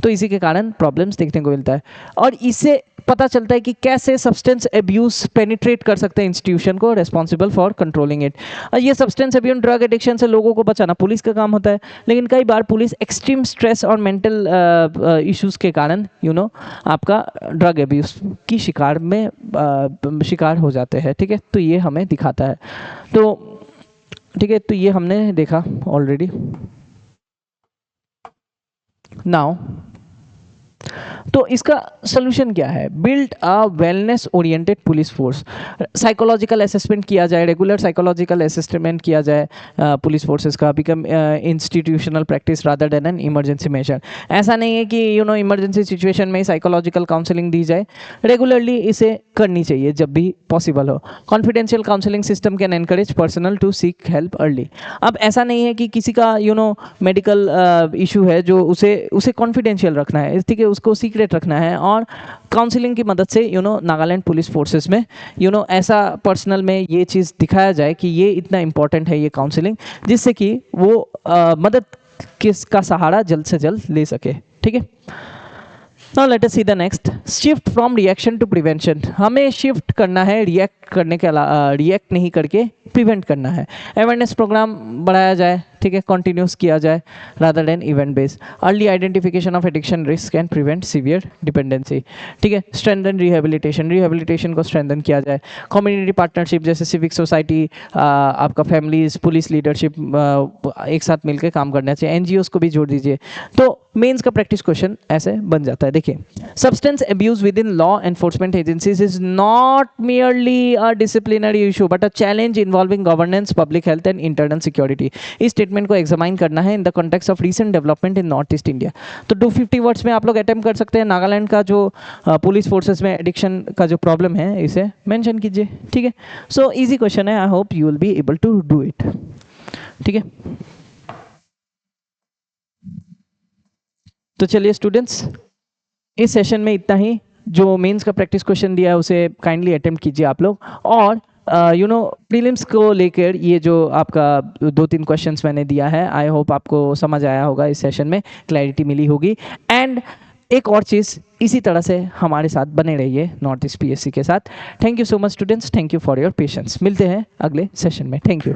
[SPEAKER 1] तो इसी के कारण प्रॉब्लम्स देखने को मिलता है, और इससे पता चलता है कि कैसे सब्सटेंस अब्यूज पेनिट्रेट कर सकते हैं इंस्टीट्यूशन को, रेस्पॉन्सिबल फॉर कंट्रोलिंग इट। ये सब्सटेंस अब्यूज, ड्रग एडिक्शन से लोगों को बचाना पुलिस का काम होता है, लेकिन कई बार पुलिस एक्सट्रीम स्ट्रेस और मेंटल इश्यूज के कारण आपका ड्रग अब्यूज की शिकार हो जाते हैं। ठीक है, तो ये हमें दिखाता है। तो ठीक है, तो ये हमने देखा ऑलरेडी। नाउ तो इसका सोल्यूशन क्या है, build a wellness oriented police force. Psychological assessment किया जाए, रेगुलर साइकोलॉजिकल असेसमेंट किया जाए पुलिस फोर्सेस का, become institutional practice rather than an emergency measure. ऐसा नहीं है कि इमरजेंसी सिचुएशन में साइकोलॉजिकल काउंसलिंग दी जाए, रेगुलरली इसे करनी चाहिए जब भी पॉसिबल हो। Confidential counselling system can encourage personal to seek help early. अब ऐसा नहीं है कि किसी का मेडिकल इशू है जो उसे कॉन्फिडेंशियल रखना है, ठीक है, उसको सीक्रेट रखना है, और काउंसलिंग की मदद से नागालैंड पुलिस फोर्सेस में ऐसा पर्सनल में ये चीज़ दिखाया जाए कि ये इतना इंपॉर्टेंट है ये काउंसलिंग, जिससे कि वो मदद किसका सहारा जल्द से जल्द ले सके। ठीक है, Now let us see the next. Shift from reaction to prevention. हमें शिफ्ट करना है, रिएक्ट करने के अलावा रिएक्ट नहीं करके प्रिवेंट करना है। अवेयरनेस प्रोग्राम बढ़ाया जाए, ठीक है, कंटिन्यूस किया जाए rather then event based. Early identification of addiction risk and prevent severe dependency. ठीक है, स्ट्रेंथन रिहेबिलिटेशन को स्ट्रेंथन किया जाए। कम्युनिटी पार्टनरशिप जैसे सिविक सोसाइटी, आपका फैमिलीज, पुलिस लीडरशिप एक साथ मिलकर काम करना चाहिए। एनजीओस को भी जोड़ दीजिए। तो मेंस का प्रैक्टिस क्वेश्चन ऐसे बन जाता है। देखिए, substance abuse with in law enforcement agencies is not merely a disciplinary issue but a challenge involving governance, public health and internal security. इस स्टेटमेंट को एग्जामाइन करना है in the context of recent development in north east India. तो 250 वर्ड्स में आप लोग अटेम्प्ट कर सकते हैं। नागालैंड का जो पुलिस फोर्सेस में एडिक्शन का जो प्रॉब्लम है इसे मेंशन कीजिए। ठीक है, सो इजी क्वेश्चन है, I hope you will be able to do it. ठीक है, तो चलिए स्टूडेंट्स, इस सेशन में इतना ही। जो मेंस का प्रैक्टिस क्वेश्चन दिया है उसे काइंडली अटेम्प्ट कीजिए आप लोग। और प्रीलिम्स को लेकर ये जो आपका 2-3 क्वेश्चंस मैंने दिया है, आई होप आपको समझ आया होगा, इस सेशन में क्लैरिटी मिली होगी। एंड एक और चीज़, इसी तरह से हमारे साथ बने रहिए नॉर्थ ईस्ट PSC के साथ। Thank you so much students, thank you for your patience. मिलते हैं अगले सेशन में, थैंक यू।